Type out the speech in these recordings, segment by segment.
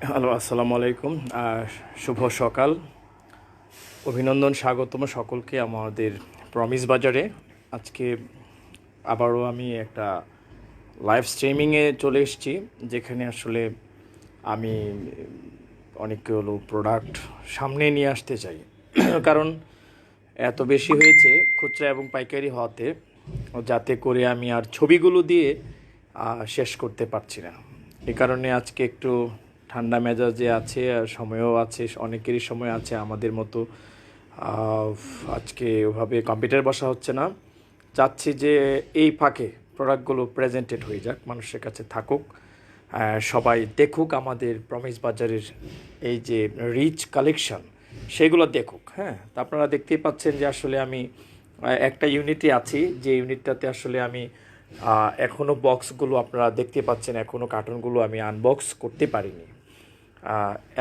Hello, আসসালামু আলাইকুম। শুভ সকাল, অভিনন্দন, স্বাগতম সকলকে আমাদের প্রমিস বাজারে। আজকে আবারও আমি একটা লাইভ স্ট্রিমিংয়ে চলে এসেছি, যেখানে আসলে আমি অনেকগুলো প্রোডাক্ট সামনে নিয়ে আসতে চাই। কারণ এত বেশি হয়েছে খুচরা এবং পাইকারি হওয়াতে, যাতে করে আমি আর ছবিগুলো দিয়ে শেষ করতে পারছি না। এই কারণে আজকে একটু ঠান্ডা মেজাজে আছে, আর সময়ও আছে, অনেকেরই সময় আছে আমাদের মতো। আজকে ওভাবে কম্পিউটার বসা হচ্ছে না। চাচ্ছি যে এই ফাঁকে প্রোডাক্টগুলো প্রেজেন্টেড হয়ে যাক, মানুষের কাছে থাকুক, সবাই দেখুক আমাদের প্রমিস বাজারের এই যে রিচ কালেকশন, সেগুলো দেখুক। হ্যাঁ, তা আপনারা দেখতেই পাচ্ছেন যে আসলে আমি একটা ইউনিটে আছি, যে ইউনিটটাতে আসলে আমি এখনও বক্সগুলো আপনারা দেখতে পাচ্ছেন, এখনও কার্টুনগুলো আমি আনবক্স করতে পারিনি।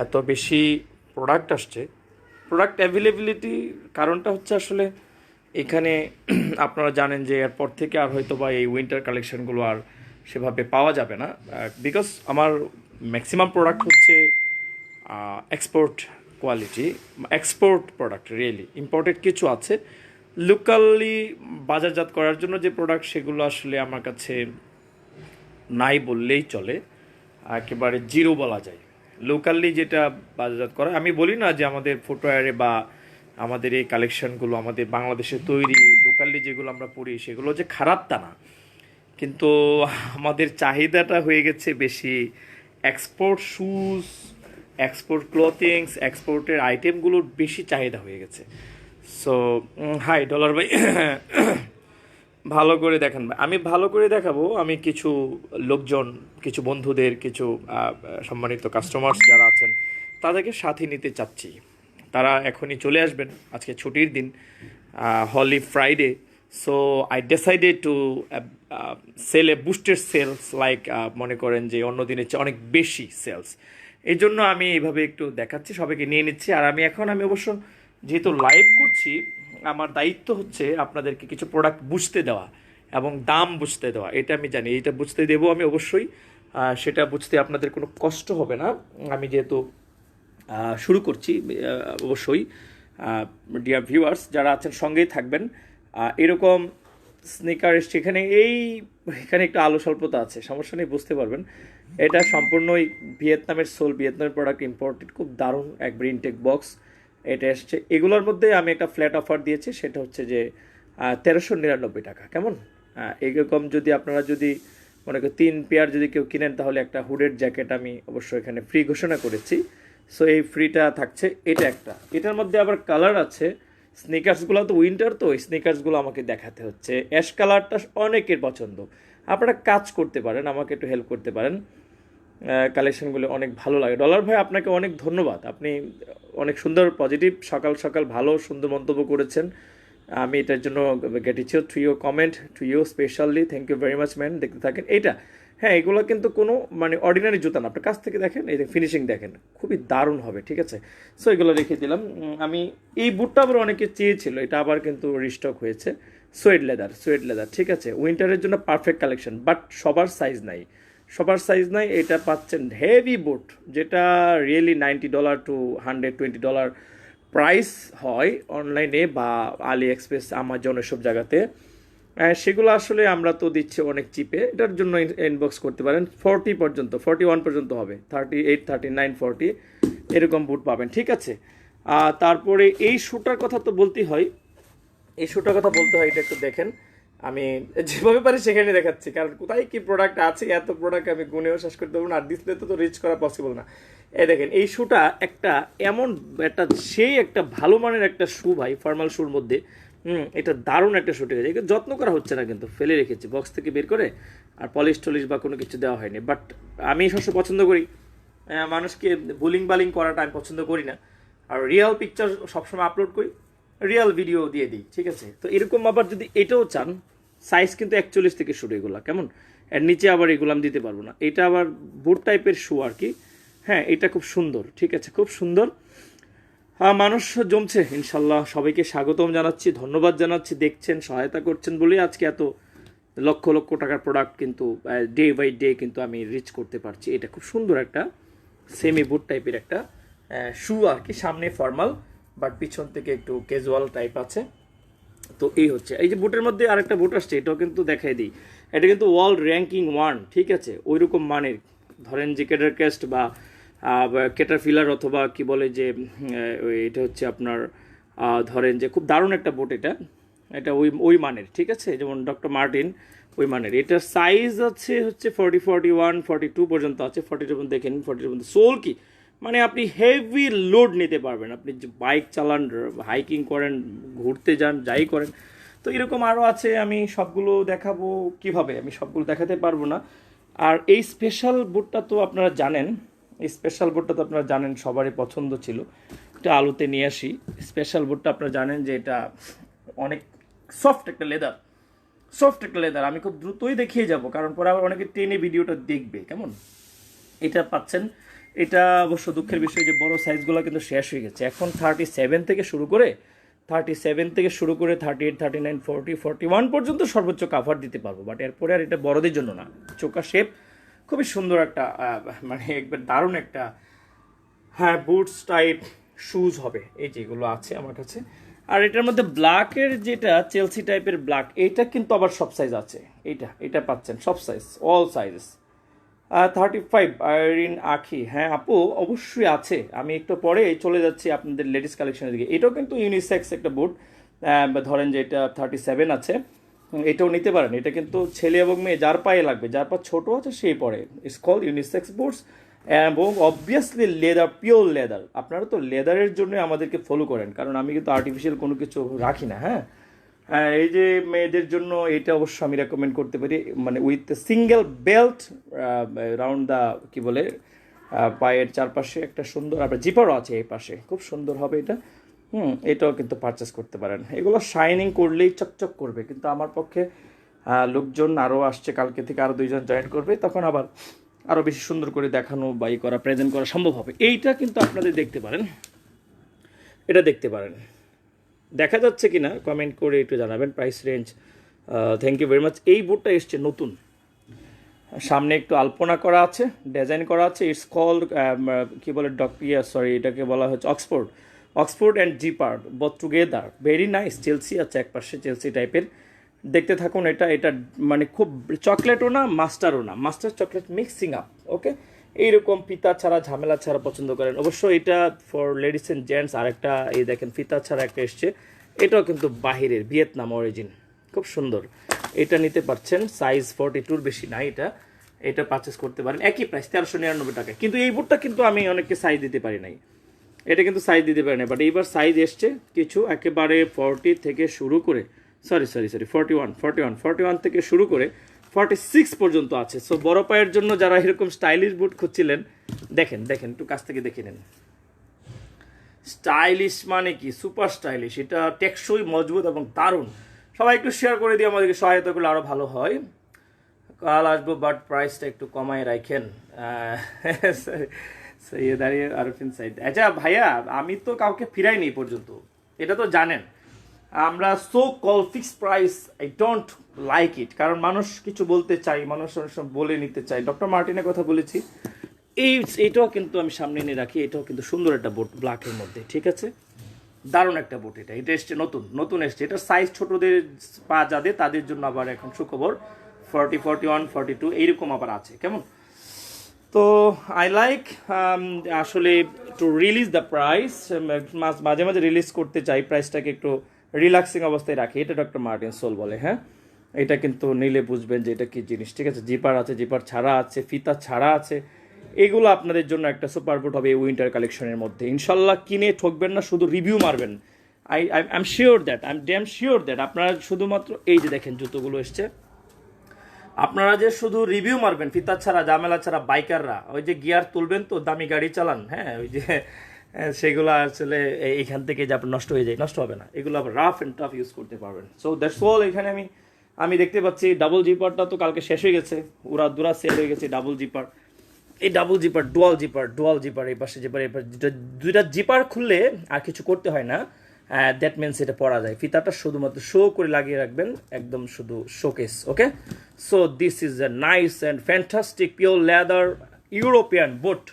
এত বেশি প্রোডাক্ট আসছে। প্রোডাক্ট অ্যাভেলেবিলিটি কারণটা হচ্ছে আসলে এখানে আপনারা জানেন যে এরপর থেকে আর হয়তো বা এই উইন্টার কালেকশনগুলো আর সেভাবে পাওয়া যাবে না, বিকজ আমার ম্যাক্সিমাম প্রোডাক্ট হচ্ছে export quality, export product. Really imported কিছু আছে, লোকালি বাজারজাত করার জন্য যে প্রোডাক্ট, সেগুলো আসলে আমার কাছে নাই বললেই চলে, একেবারে জিরো বলা যায়। লোকালি যেটা বাজারজাত করা, আমি বলি না যে আমাদের ফুটওয়্যারে বা আমাদের এই কালেকশনগুলো আমাদের বাংলাদেশে তৈরি, লোকালি যেগুলো আমরা পড়ি সেগুলো যে খারাপ তা না, কিন্তু আমাদের চাহিদাটা হয়ে গেছে বেশি এক্সপোর্ট শুজ, এক্সপোর্ট ক্লথিংস, এক্সপোর্টের আইটেমগুলোর বেশি চাহিদা হয়ে গেছে। সো হাই ডলার ভাই, ভালো করে দেখান ভাই। আমি ভালো করে দেখাবো। আমি কিছু লোকজন, কিছু বন্ধুদের, কিছু সম্মানিত কাস্টমার্স যারা আছেন, তাদেরকে সাথে নিতে চাচ্ছি। তারা এখনই চলে আসবেন, আজকে ছুটির দিন, holy Friday. So I decided to sell a boosted sales, like মনে করেন যে অন্য দিনের চেয়ে অনেক বেশি সেলস। এই জন্য আমি এইভাবে একটু দেখাচ্ছি, সবাইকে নিয়ে নিচ্ছি। আর আমি অবশ্য যেহেতু লাইভ করছি, আমার দায়িত্ব হচ্ছে আপনাদেরকে কিছু প্রোডাক্ট বুঝতে দেওয়া এবং দাম বুঝতে দেওয়া। এটা আমি জানি, এটা বুঝতে দেবো আমি অবশ্যই। সেটা বুঝতে আপনাদের কোনো কষ্ট হবে না। আমি যেহেতু শুরু করছি, অবশ্যই ডিয়ার ভিউয়ার্স যারা আছেন সঙ্গেই থাকবেন। এরকম স্নিকার এসছে এখানে, এখানে একটু আলো স্বল্পতা আছে, সমস্যা নেই, বুঝতে পারবেন। এটা সম্পূর্ণই ভিয়েতনামের সোল, ভিয়েতনামের প্রোডাক্ট, ইম্পোর্টেড, খুব দারুণ একবার ইনটেক বক্স এটা এসছে। এগুলোর মধ্যে আমি একটা ফ্ল্যাট অফার দিয়েছি, সেটা হচ্ছে যে 1399 টাকা। কেমন? এরকম যদি আপনারা যদি মনে করেন 3 পেয়ার যদি কেউ কিনেন, তাহলে একটা হুডেড জ্যাকেট আমি অবশ্যই এখানে ফ্রি ঘোষণা করেছি। সো এই ফ্রিটা থাকছে। এটা একটা, এটার মধ্যে আবার কালার আছে। স্নিকার্সগুলো তো উইন্টার, তো এই স্নিকার্সগুলো আমাকে দেখাতে হচ্ছে। অ্যাশ কালারটা অনেকের পছন্দ। আপনারা কাজ করতে পারেন, আমাকে একটু হেল্প করতে পারেন। কালেকশনগুলো অনেক ভালো লাগে। ডলার ভাই, আপনাকে অনেক ধন্যবাদ। আপনি অনেক সুন্দর পজিটিভ সকাল সকাল ভালো সুন্দর মন্তব্য করেছেন। আমি এটার জন্য gratitude to your comment, to you specially, thank you very much man. দেখতে থাকেন এইটা। হ্যাঁ, এগুলো কিন্তু কোনো মানে অর্ডিনারি জুতা না, আপনার কাছ থেকে দেখেন, এই ফিনিশিং দেখেন, খুবই দারুণ হবে। ঠিক আছে, সো এগুলো রেখে দিলাম। আমি এই বুটটা আবার অনেকে চেয়েছিল, এটা আবার কিন্তু রিস্টক হয়েছে। সোয়েড লেদার, সোয়েড লেদার, ঠিক আছে, উইন্টারের জন্য পারফেক্ট কালেকশন, বাট সবার সাইজ নাই, সবার সাইজ নাই। এটা পাচ্ছেন হেভি বুট, যেটা রিয়েলি $90 টু $120 প্রাইস হয় অনলাইনে বা আলি এক্সপ্রেস, আমাজন, এসব জায়গাতে। সেগুলো আসলে আমরা তো দিচ্ছি অনেক চিপে। এটার জন্য ইনবক্স করতে পারেন। 40 পর্যন্ত, 41 পর্যন্ত হবে, 38, 39, 40 এরকম বুট পাবেন। ঠিক আছে, তারপরে এই শ্যুটার কথা তো বলতেই হয়, এই শ্যুটার কথা বলতে হয়। এটা একটু দেখেন, আমি যেভাবে পারি সেখানে দেখাচ্ছি, কারণ কোথায় কি প্রোডাক্ট আছে, এত প্রোডাক্ট আমি গুনেও শেষ করতে পারবো না, আর ডিসপ্লেতে তো রিচ করা পসিবল না। এই দেখেন, এই শ্যুটা একটা এমন একটা, সেই একটা ভালো মানের একটা শ্যু ভাই, ফর্মাল শ্যুর মধ্যে। এটা দারুণ একটা শ্যু। ঠিক আছে, যত্ন করা হচ্ছে না, কিন্তু ফেলে রেখেছি বক্স থেকে বের করে, আর পলিশ টলিশ বা কোনো কিছু দেওয়া হয়নি। বাট আমি সবসময় পছন্দ করি মানুষকে বুলিং বালিং করাটা আমি পছন্দ করি না, আর রিয়েল পিকচার সবসময় আপলোড করি, রিয়েল ভিডিও দিয়ে দিই। ঠিক আছে, তো এরকম আবার যদি এটাও চান, সাইজ কিন্তু 41 থেকে শুরু এগুলা। কেমন? এর নিচে আবার এগুলো আমি দিতে পারবো না। এটা আবার বুট টাইপের শু আর কি। হ্যাঁ, এটা খুব সুন্দর। ঠিক আছে, খুব সুন্দর। মানুষ জমছে ইনশাল্লাহ। সবাইকে স্বাগতম জানাচ্ছি, ধন্যবাদ জানাচ্ছি, দেখছেন, সহায়তা করছেন বলেই আজকে এত লক্ষ লক্ষ টাকার প্রোডাক্ট কিন্তু ডে বাই ডে কিন্তু আমি রিচ করতে পারছি। এটা খুব সুন্দর একটা সেমি বুট টাইপের একটা শু আর কি, সামনে ফর্মাল বাট পিছন থেকে একটু ক্যাজুয়াল টাইপ আছে। তো এই হচ্ছে, এই যে বুটের মধ্যে আরেকটা বুট আসছে, এটাও কিন্তু দেখাই দিই, এটা কিন্তু ওয়ার্ল্ড র্যাঙ্কিং 1, ঠিক আছে, ওই রকম মানের। ধরেন যে কেটারক্যাস্ট বা ক্যাটারপিলার অথবা কি বলে যে এটা হচ্ছে আপনার ধরেন যে খুব দারুণ একটা বুট, এটা এটা ওই মানের, ঠিক আছে, যেমন ডক্টর মার্টিন ওই মানের। এটার সাইজ আছে হচ্ছে 40, 41, 42 পর্যন্ত আছে। 42 পর্যন্ত দেখেন, 42 পর্যন্ত সোল কি মানে আপনি হেভি লোড নিতে পারবেন, আপনি যে বাইক চালান, হাইকিং করেন, ঘুরতে যান, যাই করেন। তো এরকম আরও আছে, আমি সবগুলো দেখাবো কিভাবে, আমি সবগুলো দেখাতে পারবো না। আর এই স্পেশাল বুটটা তো আপনারা জানেন, এই স্পেশাল বুটটা তো আপনারা জানেন সবারই পছন্দ ছিল। এটা আলুতে নিয়ে আসি। স্পেশাল বুটটা আপনারা জানেন যে এটা অনেক সফট একটা লেদার, সফট একটা লেদার। আমি খুব দ্রুতই দেখিয়ে যাব, কারণ পরে আবার অনেকে টেনে ভিডিওটা দেখবে, কেমন। এটা পাচ্ছেন, এটা অবশ্য দুঃখের বিষয় যে বড় সাইজগুলো কিন্তু শেষ হয়ে গেছে। এখন 37 থেকে শুরু করে 38, 39, 40, 41 পর্যন্ত সর্বোচ্চ কাভার দিতে পারবো, বাট এরপরে আর এটা বড়দের জন্য না। চোকা শেপ, খুবই সুন্দর একটা মানে একবার দারুণ একটা হ্যাঁ বুটস টাইপ শুজ হবে, এই যেগুলো আছে আমার কাছে। আর এটার মধ্যে ব্ল্যাকের যেটা চেলসি টাইপের ব্ল্যাক, এইটা কিন্তু আবার সব সাইজ আছে। এটা পাচ্ছেন সব সাইজ, অল সাইজেস। 35 আইরিন আখি, হ্যাঁ আপু অবশ্যই আছে। আমি একটু পরে চলে যাচ্ছি আপনাদের লেডিস কালেকশনের দিকে। এটাও কিন্তু ইউনিসেক্স একটা বুট, ধরেন যে এটা 37 আছে, এটাও নিতে পারেন। এটা কিন্তু ছেলে এবং মেয়ে যার পায়ে লাগবে, যার পা ছোট আছে সেই পরে। ইটস কল ইউনিসেক্স বুটস, এবং অবভিয়াসলি লেদার, পিওর লেদার। আপনারা তো লেদারের জন্য আমাদেরকে ফলো করেন, কারণ আমি কিন্তু আর্টিফিশিয়াল কোনো কিছু রাখি না। হ্যাঁ, এই যে মেয়েদের জন্য এটা অবশ্য আমি রেকমেন্ড করতে পারি, মানে উইথ সিঙ্গেল বেল্ট রাউন্ড দা কি বলে পায়ের চারপাশে একটা সুন্দর, আবার জিপারও আছে এই পাশে, খুব সুন্দর হবে এটা। এটাও কিন্তু পারচেস করতে পারেন। এগুলো শাইনিং করলেই চকচক করবে, কিন্তু আমার পক্ষে লোকজন আরও আসছে, কালকে থেকে আরও 2 জন জয়েন করবে, তখন আবার আরও বেশি সুন্দর করে দেখানো বা ই করা, প্রেজেন্ট করা সম্ভব হবে। এইটা কিন্তু আপনাদের দেখতে পারেন, এটা দেখতে পারেন, দেখা যাচ্ছে কি না কমেন্ট করে একটু জানাবেন। Price range, thank you very much. এই বুটটা এসছে নতুন, সামনে একটু আলপনা করা আছে, ডিজাইন করা আছে। ইটস কল্ড কী বলে সরি, এটাকে বলা হচ্ছে Oxford and zipper both together, very nice. Chelsea আছে একপাশে, চেলসি টাইপের। দেখতে থাকুন। এটা মানে খুব চকলেটও না, মাস্টারও না, মাস্টার চকলেট মিক্সিং আপ, ওকে। এইরকম ফিতা ছাড়া, ঝামেলা ছাড়া পছন্দ করেন অবশ্য এটা ফর লেডিস অ্যান্ড জেন্টস। আরেকটা এই দেখেন ফিতা ছাড়া একটা এসছে, এটাও কিন্তু বাহিরের, ভিয়েতনাম অরিজিন, খুব সুন্দর। এটা নিতে পারছেন, সাইজ 42-র বেশি নাই। এটা পারচেস করতে পারেন, একই প্রাইস 1399 টাকা। কিন্তু এই বুটটা কিন্তু আমি অনেককে সাইজ দিতে পারি নাই, এটা কিন্তু সাইজ দিতে পারি না, বাট এইবার সাইজ এসছে কিছু, একেবারে 40 থেকে শুরু করে সরি 41 থেকে শুরু করে 46 পর্যন্ত আছে। সো বড় পায়ের জন্য যারা এরকম স্টাইলিশ বুট খুঁজছিলেন, দেখেন একটু কাছ থেকে দেখে নেন। স্টাইলিশ মানে কি, সুপার স্টাইলিশ। এটা টেকসই, মজবুত এবং দারুণ। সবাই একটু শেয়ার করে দিয়ে আমাদেরকে সহায়তা করলে আরও ভালো হয়। কাল আসবো, বাট প্রাইসটা একটু কমায় রাখেন। দাঁড়িয়ে আরফিন সাইদ, আচ্ছা ভাইয়া আমি তো কাউকে ফিরাইনি এই পর্যন্ত, এটা তো জানেন। আমরা so call fix price, I don't like it, কারণ মানুষ কিছু বলতে চাই, মানুষ অনেক সময় বলে নিতে চাই। ডক্টর মার্টিনের কথা বলেছি, এইটাও কিন্তু আমি সামনে এনে রাখি। এটাও কিন্তু সুন্দর একটা বুট, ব্ল্যাকের মধ্যে, ঠিক আছে, দারুণ একটা বুট। এটা এসছে নতুন এসছে। এটা সাইজ ছোটদের পা যাদের, তাদের জন্য আবার এখন সুখবর 40, 41, 42 এইরকম আবার আছে, কেমন। তো আই লাইক আসলে টু রিলিজ দ্য প্রাইস, মাঝে মাঝে রিলিজ করতে চাই, প্রাইসটাকে একটু রিল্যাক্সিং অবস্থায় রাখি। এটা ডক্টর মার্টিন সোল বলে। হ্যাঁ, এটা কিন্তু নিলে বুঝবেন যে এটা কি জিনিস, ঠিক আছে। জিপার আছে, জিপার ছাড়া আছে, ফিতা ছাড়া আছে। এগুলো আপনাদের জন্য একটা সুপার বুট হবে এই উইন্টার কালেকশনের মধ্যে। ইনশাল্লাহ কিনে ঠকবেন না, শুধু রিভিউ মারবেন। I am sure that, I am damn sure that আপনারা শুধুমাত্র এই যে দেখেন জুতোগুলো এসছে, আপনারা যে শুধু রিভিউ মারবেন ফিতা ছাড়া, ঝামেলা ছাড়া, বাইকাররা ওই যে গিয়ার তুলবেন তো দামি গাড়ি চালান, হ্যাঁ ওই যে সেগুলো আসলে এইখান থেকে যে আপনার নষ্ট হয়ে যায়, নষ্ট হবে না। এগুলো আবার রাফ অ্যান্ড টাফ ইউজ করতে পারবেন। So that's all. এখানে আমি দেখতে পাচ্ছি ডাবল জিপারটা তো কালকে শেষ হয়ে গেছে, দুরা সেল হয়ে গেছে। ডাবল জিপার, এই ডাবল জিপার, ডুয়াল জিপার, এই পাশে জিপার, এই পাশে দুইটা জিপার খুললে আর কিছু করতে হয় না। দ্যাট মিনস এটা পরা যায়। ফিতাটা শুধুমাত্র শো করে লাগিয়ে রাখবেন, একদম শুধু showcase, okay. So this is a nice and fantastic pure leather European boot.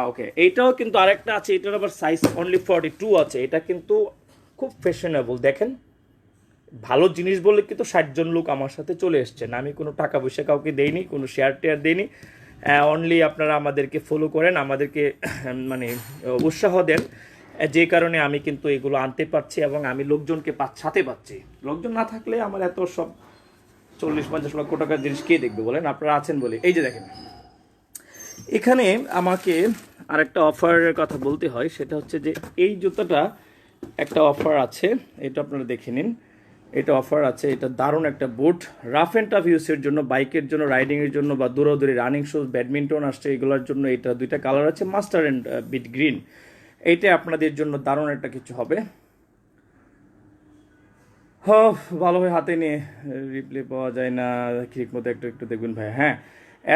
Okay, এইটাও কিন্তু আরেকটা আছে, এটার আবার সাইজ অনলি 42 আছে। এটা কিন্তু খুব ফ্যাশনেবল, দেখেন। ভালো জিনিস বলে কিন্তু 60 জন লোক আমার সাথে চলে এসছেন, আমি কোনো টাকা পয়সা কাউকে দেইনি, কোনো শেয়ার টেয়ার দেইনি। অনলি আপনারা আমাদেরকে ফলো করেন, আমাদেরকে মানে উৎসাহ দেন, যে কারণে আমি কিন্তু এগুলো আনতে পারছি এবং আমি লোকজনকে সাথে পাচ্ছি। লোকজন না থাকলে আমার এত সব 40-50 লক্ষ টাকার জিনিস কে দেখবে বলেন, আপনারা আছেন বলে। এই যে দেখেন, এখানে আমাকে আরেকটা অফারের কথা বলতে হয়, সেটা হচ্ছে যে এই জুতাটা একটা অফার আছে, এটা আপনারা দেখে নিন। এটা অফার আছে, এটা দারুণ একটা বুট, রাফ অ্যান্ড টাফ ইউজের জন্য, বাইকের জন্য, রাইডিংয়ের জন্য, বা দৌড়াদৌড়ি রানিং শুজ, ব্যাডমিন্টন আসছে এগুলোর জন্য। এটা দুইটা কালার আছে, মাস্টার অ্যান্ড বিট গ্রিন। এইটা আপনাদের জন্য দারুণ একটা কিছু হবে। ভালোভাবে হাতে নিয়ে রিপ্লে পাওয়া যায় না, ঠিক মতো একটু একটু দেখবেন ভাই। হ্যাঁ,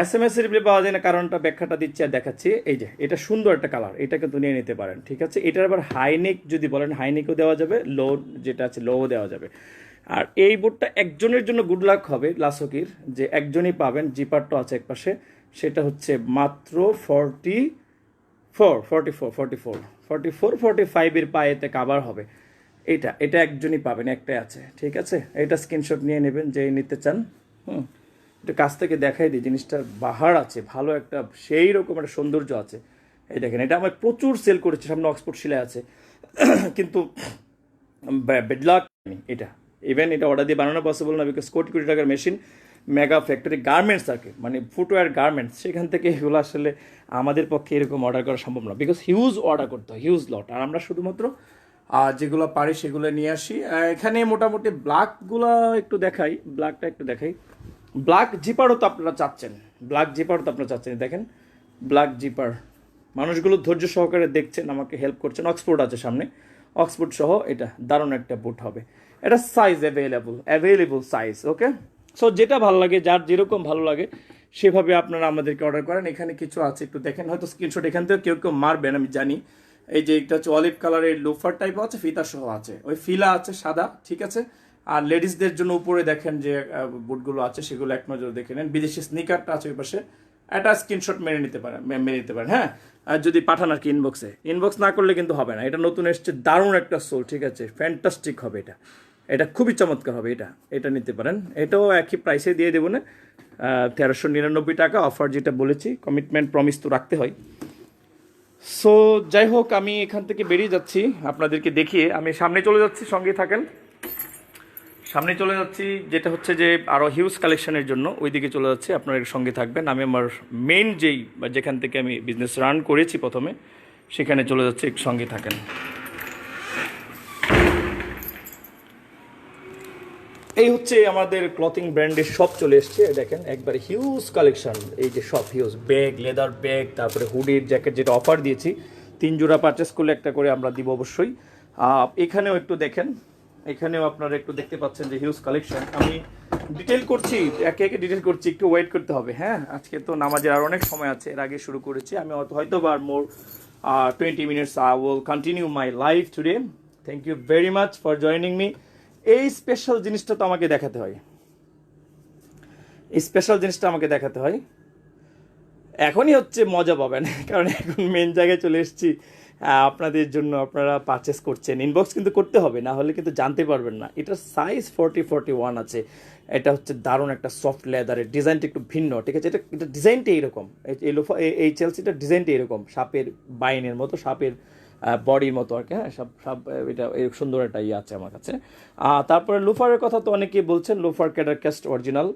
SMS এর রিপ্লে পাওয়া যায় না, কারণটা ব্যাখ্যাটা দিচ্ছি আর দেখাচ্ছি। এই যে এটা সুন্দর একটা কালার, এটা কিন্তু নিয়ে নিতে পারেন, ঠিক আছে। এটার আবার হাইনেক যদি বলেন, হাইনেকও দেওয়া যাবে, লো যেটা আছে লোও দেওয়া যাবে। আর এই বুটটা একজনের জন্য গুড লাক হবে লাসকির, যে একজনই পাবেন। জিপারটা আছে এক পাশে, সেটা হচ্ছে মাত্র 45 এর পায়েতে কাভার হবে। এটা এটা একজনই পাবেন, একটাই আছে, ঠিক আছে। এটা স্ক্রিনশট নিয়ে নেবেন যে নিতে চান। এটা কাছ থেকে দেখাই দিই, জিনিসটার বাহার আছে, ভালো একটা সেই রকম একটা সৌন্দর্য আছে। এই দেখেন, এটা আমি প্রচুর সেল করেছি, সামনে অক্সফোর্ড শিলায় আছে কিন্তু বেডলাক এটা। ইভেন এটা অর্ডার দিয়ে বানানো পসিবল না, বিকজ কোটি কোটি টাকার মেশিন, মেগা ফ্যাক্টরি গার্মেন্টস আর কি, মানে ফুটওয়্যার গার্মেন্টস, সেখান থেকে এগুলো আসলে আমাদের পক্ষে এরকম অর্ডার করা সম্ভব না, বিকজ হিউজ অর্ডার করতে হয়, হিউজ লট। আর আমরা শুধুমাত্র যেগুলো পারি সেগুলো নিয়ে আসি। এখানে মোটামুটি ব্ল্যাকগুলো একটু দেখাই, ব্ল্যাকটা একটু দেখাই। ব্ল্যাক জিপারও তো আপনারা চাচ্ছেন, দেখেন ব্ল্যাক জিপার। মানুষগুলো ধৈর্য সহকারে দেখছেন, আমাকে হেল্প করছেন। অক্সফোর্ড আছে সামনে, অক্সফোর্ড সহ এটা দারুণ একটা বুট হবে। এটা সাইজ অ্যাভেলেবল সাইজ, ওকে। সো যেটা ভালো লাগে, যার যেরকম ভালো লাগে সেভাবে আপনারা আমাদেরকে অর্ডার করেন। এখানে কিছু আছে, একটু দেখেন, হয়তো স্ক্রিনশট এখান থেকে কেউ কেউ মারবেন, আমি জানি। এই যে এটা হচ্ছে অলিভ কালারের লোফার টাইপ আছে, ফিতা সহ আছে, ওই ফিলা আছে সাদা, ঠিক আছে। আর লেডিসদের জন্য উপরে দেখেন যে বুটগুলো আছে, সেগুলো এক নজর দেখে নেন। বিদেশি স্নিকারটা আছে ওই পাশে, একটা স্ক্রিনশট মেরে নিতে পারেন, হ্যাঁ। আর যদি পাঠান আর কি ইনবক্স না করলে কিন্তু হবে না। এটা নতুন এসছে, দারুণ একটা সোল, ঠিক আছে, ফ্যান্টাস্টিক হবে এটা, এটা খুবই চমৎকার হবে। এটা নিতে পারেন, এটাও একই প্রাইসে দিয়ে দেবো না, 1399 টাকা অফার, যেটা বলেছি। কমিটমেন্ট প্রমিস তো রাখতে হয়। সো যাই হোক, আমি এখান থেকে বেরিয়ে যাচ্ছি আপনাদেরকে দেখিয়ে। আমি সামনে চলে যাচ্ছি, সঙ্গে থাকেন। সামনে চলে যাচ্ছি, যেটা হচ্ছে যে আরও হিউজ কালেকশনের জন্য ওইদিকে চলে যাচ্ছি, আপনারা এর সঙ্গে থাকবেন। আমি আমার মেইন যেখান থেকে আমি বিজনেস রান করেছি প্রথমে, সেখানে চলে যাচ্ছি, সঙ্গে থাকেন। এই হচ্ছে আমাদের ক্লথিং ব্র্যান্ডের শপ চলে এসছে, দেখেন একবারে হিউজ কালেকশন। এই যে সব হিউজ ব্যাগ, লেদার ব্যাগ, তারপরে হুডির জ্যাকেট, যেটা অফার দিয়েছি 3 জোড়া পারচেস করলে একটা করে আমরা দিব অবশ্যই। এখানেও একটু দেখেন, এখানেও আপনারা একটু দেখতে পাচ্ছেন যে হিউজ কালেকশন। আমি ডিটেল করছি, একে একে ডিটেল করছি, একটু ওয়েট করতে হবে, হ্যাঁ। আজকে তো নামাজের আর অনেক সময় আছে, এর আগে শুরু করেছি আমি, হয়তো বা more 20 minutes I will continue my life today. Thank you very much for joining me. এই স্পেশাল জিনিসটা তো আমাকে দেখাতে হয়, এখনই হচ্ছে মজা পাবেন, কারণ এখন মেন জায়গায় চলে এসেছি আপনাদের জন্য। আপনারা পারচেস করছেন, ইনবক্স কিন্তু করতে হবে, না হলে কিন্তু জানতে পারবেন না। এটার সাইজ 41 আছে। এটা হচ্ছে দারুণ একটা সফট লেদারের, ডিজাইনটা একটু ভিন্ন, ঠিক আছে। এটা ডিজাইনটা এইরকম, এই চেলসিটার ডিজাইনটা এরকম, সাপের বাইনের মতো, সাপের বডির মতো আর কি, হ্যাঁ। সব এটা সুন্দর একটা ইয়ে আছে আমার কাছে। তারপরে লোফারের কথা তো অনেকেই বলছেন, লোফার ক্যাডারক্যাস্ট অরিজিনাল,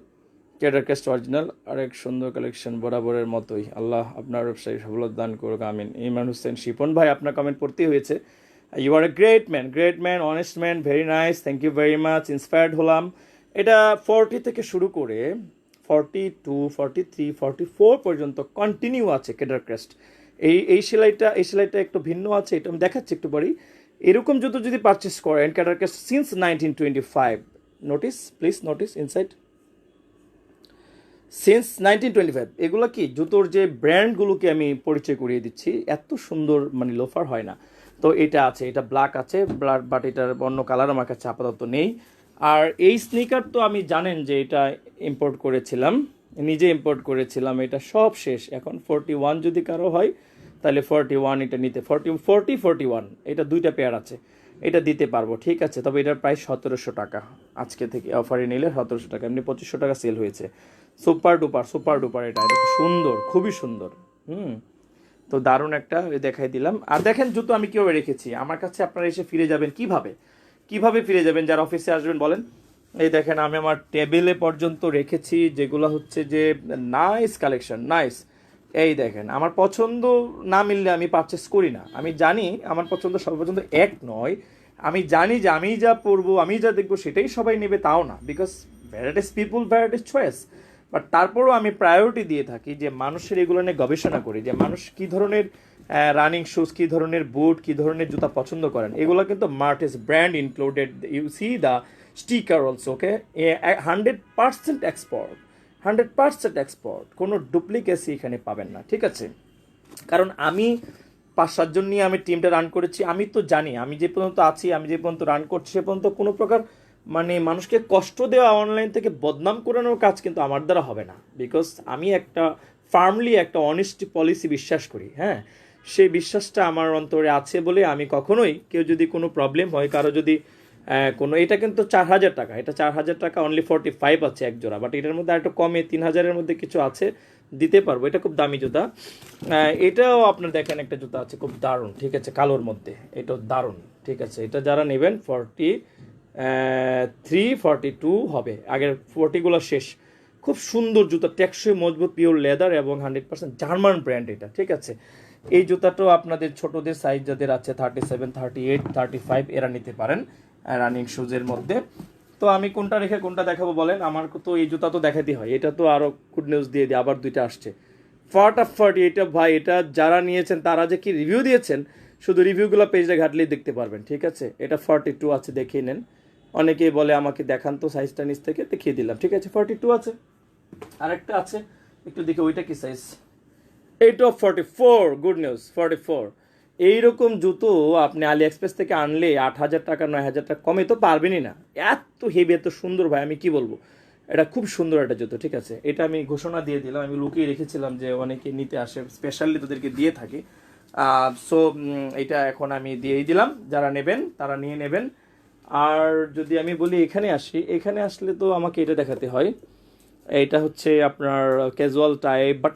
আরেক সুন্দর কালেকশন বরাবরের মতোই। আল্লাহ আপনার ব্যবসায়ী সফলতা দান করুক, আমিন। ইমরান হোসেন শিপন ভাই, আপনার কমেন্ট পড়তেই হয়েছে। You are a great man, honest man, very nice, thank you very much, inspired হলাম। এটা 40 থেকে শুরু করে 42, 43, 44 পর্যন্ত কন্টিনিউ আছে ক্যাডারক্যাস্ট। এই সেলাইটা একটু ভিন্ন আছে, এটা আমি দেখাচ্ছি একটু পরেই। এরকম জুতো যদি পারচেস করেন ক্যাডারক্যাস্ট since 1925, please notice inside, since 1925। এগুলো কি জুতোর যে ব্র্যান্ডগুলোকে আমি পরিচয় করিয়ে দিচ্ছি, এত সুন্দর মানে লোফার হয় না। তো এটা আছে, এটা ব্ল্যাক আছে, বাট এটার অন্য কালার আমার কাছে আপাতত নেই। আর এই স্নিকার তো আমি জানেন যে এটা নিজে ইম্পোর্ট করেছিলাম, এটা সব শেষ এখন। 41 যদি কারো হয় তাহলে 41 এটা নিতে 41 এটা দুইটা পেয়ার আছে, এটা দিতে পারবো, ঠিক আছে। তবে এটার প্রাইস 1700 টাকা, আজকে থেকে অফারে নিলে 1700 টাকা, এমনি 2500 টাকা সেল হয়েছে। সুপার ডুপার এটা এটা সুন্দর, খুবই সুন্দর। তো দারুণ একটা দেখাই দিলাম। আর দেখেন জুতো আমি কীভাবে রেখেছি আমার কাছে, আপনারা এসে ফিরে যাবেন কিভাবে ফিরে যাবেন যারা অফিসে আসবেন বলেন। এই দেখেন আমি আমার টেবিলে পর্যন্ত রেখেছি, যেগুলো হচ্ছে যে নাইস কালেকশন, নাইস। এই দেখেন আমার পছন্দ না মিললে আমি পারচেস করি না। আমি জানি আমার পছন্দ সবার পছন্দ এক নয়, আমি জানি যে আমি যা পরবো আমি যা দেখবো সেটাই সবাই নেবে, তাও না, because varieties people varieties choice. But তারপরও আমি প্রায়োরিটি দিয়ে থাকি যে মানুষের এগুলো নিয়ে গবেষণা করি, যে মানুষ কী ধরনের রানিং শুজ, কী ধরনের বুট, কী ধরনের জুতা পছন্দ করেন। এগুলো কিন্তু মার্টিস brand included, you see the sticker also, okay. 100% export, 100% export, কোনো ডুপ্লিকেসি এখানে পাবেন না, ঠিক আছে। কারণ আমি 5-7 জন নিয়ে আমি টিমটা রান করেছি, আমি তো জানি আমি যে পর্যন্ত আছি, আমি যে পর্যন্ত রান করছি সে পর্যন্ত কোনো প্রকার মানে মানুষকে কষ্ট দেওয়া, অনলাইন থেকে বদনাম করানোর কাজ কিন্তু আমার দ্বারা হবে না, বিকজ আমি একটা ফার্মলি একটা অনেস্টি পলিসি বিশ্বাস করি, হ্যাঁ। সেই বিশ্বাসটা আমার অন্তরে আছে বলে আমি কখনোই, কেউ যদি কোনো প্রবলেম হয়, কারো যদি কোনো, এটা কিন্তু 4000 টাকা, এটা 4000 টাকা, অনলি 45 আছে এক জোড়া, বাট এটার মধ্যে আরেকটু কমে 3000-এর মধ্যে কিছু আছে, দিতে পারবো। এটা খুব দামি জুতা। এটাও আপনার দেখেন একটা জুতা আছে খুব দারুণ, ঠিক আছে, কালোর মধ্যে, এটাও দারুণ, ঠিক আছে। এটা যারা নেবেন 42 হবে, আগের 40গুলো শেষ। খুব সুন্দর জুতা, টেকসই, মজবুত, পিওর লেদার এবং 100% জার্মান ব্র্যান্ড এটা, ঠিক আছে। এই জুতাটাও আপনাদের ছোটদের সাইজ যাদের আছে 37, 38, 35 এরা নিতে পারেন রানিং শুজের মধ্যে। তো আমি কোনটা রেখে কোনটা দেখাবো বলেন, আমার তো এই জুতা তো দেখাতেই হয়। এটা তো আরও গুড নিউজ দিয়ে দিই, আবার দুইটা আসছে ফাটাফাটি। এটা ভাই, এটা যারা নিয়েছেন তারা যে কি রিভিউ দিয়েছেন, শুধু রিভিউগুলো পেজে ঘাটলেই দেখতে পারবেন, ঠিক আছে। এটা 42 আছে, দেখিয়ে নেন। অনেকেই বলে আমাকে দেখান তো সাইজটা নিচ থেকে, দেখিয়ে দিলাম, ঠিক আছে। 42 আছে, আরেকটা আছে একটু দেখে, ওইটা কি সাইজ, এইটা 44, গুড নিউজ 44। এইরকম জুতো আপনি আলি এক্সপ্রেস থেকে আনলে 8000 টাকা 9000 টাকা কমে তো পারবেনই না। এত হেভি, এত সুন্দর ভাই, আমি কি বলবো, এটা খুব সুন্দর একটা জুতো, ঠিক আছে। এটা আমি ঘোষণা দিয়ে দিলাম, আমি লুকিয়ে রেখেছিলাম যে অনেকে নিতে আসে, স্পেশালি তোদেরকে দিয়ে থাকি। সো এটা এখন আমি দিয়েই দিলাম, যারা নেবেন তারা নিয়ে নেবেন। আর যদি আমি বলি এখানে আসি, এখানে আসলে তো আমাকে এটা দেখাতে হয়। এইটা হচ্ছে আপনার ক্যাজুয়াল টাইপ বাট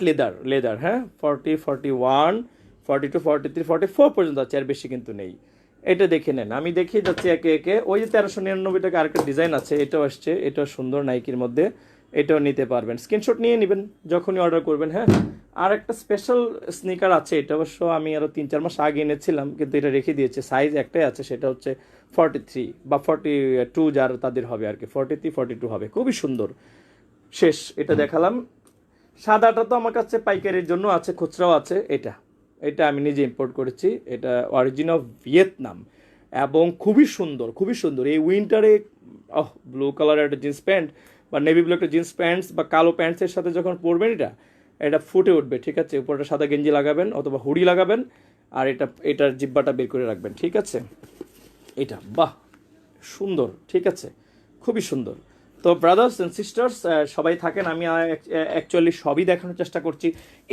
লেদার, হ্যাঁ। 40, 41, 42, 43, 44 পর্যন্ত আছে, আর বেশি কিন্তু নেই। এটা দেখে নেন, আমি দেখিয়ে যাচ্ছি একে একে। ওই যে 1399 টাকা আরেকটা ডিজাইন আছে, এটাও আসছে, এটাও সুন্দর, নাইকির মধ্যে, এটাও নিতে পারবেন। স্ক্রিনশট নিয়ে নেবেন যখনই অর্ডার করবেন, হ্যাঁ। আর একটা স্পেশাল স্নিকার আছে, এটা অবশ্য আমি আরও 3-4 মাস আগে এনেছিলাম, কিন্তু এটা রেখে দিয়েছে, সাইজ একটাই আছে, সেটা হচ্ছে 43 বা 42 যার তাদের হবে আর কি, 43, 42 হবে, খুবই সুন্দর। শেষ, এটা দেখালাম। সাদাটা তো আমার কাছে পাইকারির জন্য আছে, খুচরাও আছে। এটা এটা আমি নিজে ইম্পোর্ট করেছি, এটা অরিজিন অফ ভিয়েতনাম এবং খুবই সুন্দর, খুবই সুন্দর। এই উইন্টারে ব্লু কালারের একটা জিন্স প্যান্ট বা নেভি ব্লু একটা জিন্স প্যান্টস বা কালো প্যান্টসের সাথে যখন পরবেন এটা এটা ফুটে উঠবে, ঠিক আছে। উপরটা সাদা গেঞ্জি লাগাবেন অথবা হুডি লাগাবেন, আর এটার জিব্বাটা বের করে রাখবেন, ঠিক আছে। এটা বাহ সুন্দর, ঠিক আছে, খুবই সুন্দর। তো ব্রাদার্স অ্যান্ড সিস্টার্স সবাই থাকেন, আমি অ্যাকচুয়ালি সবই দেখানোর চেষ্টা করছি।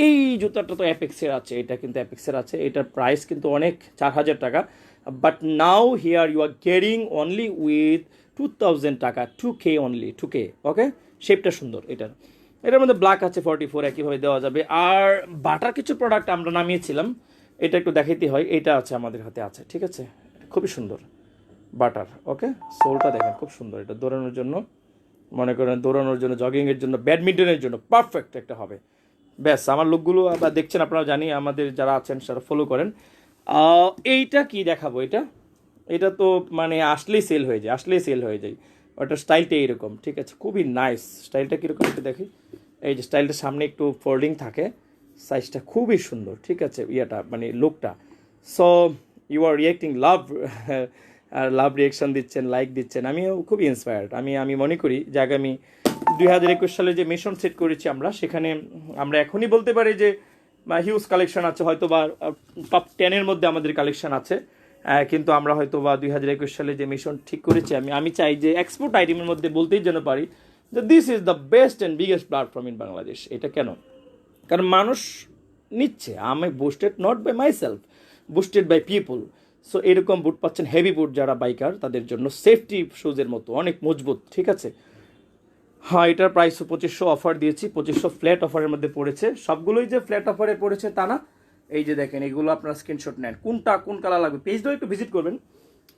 এই জুতাটা তো অ্যাপেক্সের আছে, এটা কিন্তু অ্যাপেক্সের আছে, এটার প্রাইস কিন্তু অনেক, 4000 টাকা। But now here you are getting only with 2000 taka, 2K only, 2K, ওকে। শেপটা সুন্দর এটার মধ্যে ব্ল্যাক আছে 44, একইভাবে দেওয়া যাবে। আর বাটার কিছু প্রোডাক্ট আমরা নামিয়েছিলাম, এটা একটু দেখাইতে হয়, এটা আছে আমাদের হাতে আছে, ঠিক আছে। খুবই সুন্দর বাটার, ওকে। সোলটা দেখেন খুব সুন্দর, এটা দৌড়ানোর জন্য, মনে করেন দৌড়ানোর জন্য, জগিংয়ের জন্য, ব্যাডমিন্টনের জন্য পারফেক্ট একটা হবে। ব্যাস, আমার লোকগুলো আবার দেখছেন, আপনারা জানি আমাদের যারা আছেন সেটা ফলো করেন। এইটা কি দেখাবো, এটা তো মানে আসলেই সেল হয়ে যায়, ওটার স্টাইলটা এইরকম, ঠিক আছে, খুবই নাইস। স্টাইলটা কীরকম একটু দেখি, এই যে স্টাইলটা সামনে একটু ফোল্ডিং থাকে, সাইজটা খুবই সুন্দর, ঠিক আছে, মানে লুকটা। So you are reacting love, আর লাভ রিয়েকশন দিচ্ছেন, লাইক দিচ্ছেন, আমিও খুবই ইন্সপায়ার্ড। আমি মনে করি যে আগামী 2021 সালে যে মিশন সেট করেছি আমরা, সেখানে আমরা এখনই বলতে পারি যে হিউজ কালেকশন আছে, হয়তো বা টপ 10-এর মধ্যে আমাদের কালেকশন আছে। কিন্তু আমরা হয়তো বা 2021 সালে যে মিশন ঠিক করেছি, আমি চাই যে এক্সপোর্ট আইটেমের মধ্যে বলতেই যেন পারি যে this is the best and biggest platform in Bangladesh. এটা কেন? কারণ মানুষ নিচ্ছে। আমি boosted not by myself, boosted by people. So এরকম বুট পাচ্ছেন, হেভি বুট যারা বাইকার তাদের জন্য, সেফটি শুজের মতো অনেক মজবুত, ঠিক আছে। হ্যাঁ, এটার প্রাইসও 2500 অফার দিয়েছি, 2500 ফ্ল্যাট অফারের মধ্যে পড়েছে। সবগুলোই যে ফ্ল্যাট অফারে পড়েছে তা না, এই যে দেখেন এগুলো আপনারা স্ক্রিনশট নেন, কোনটা কোন কালার লাগবে। পেজটাও একটু ভিজিট করবেন,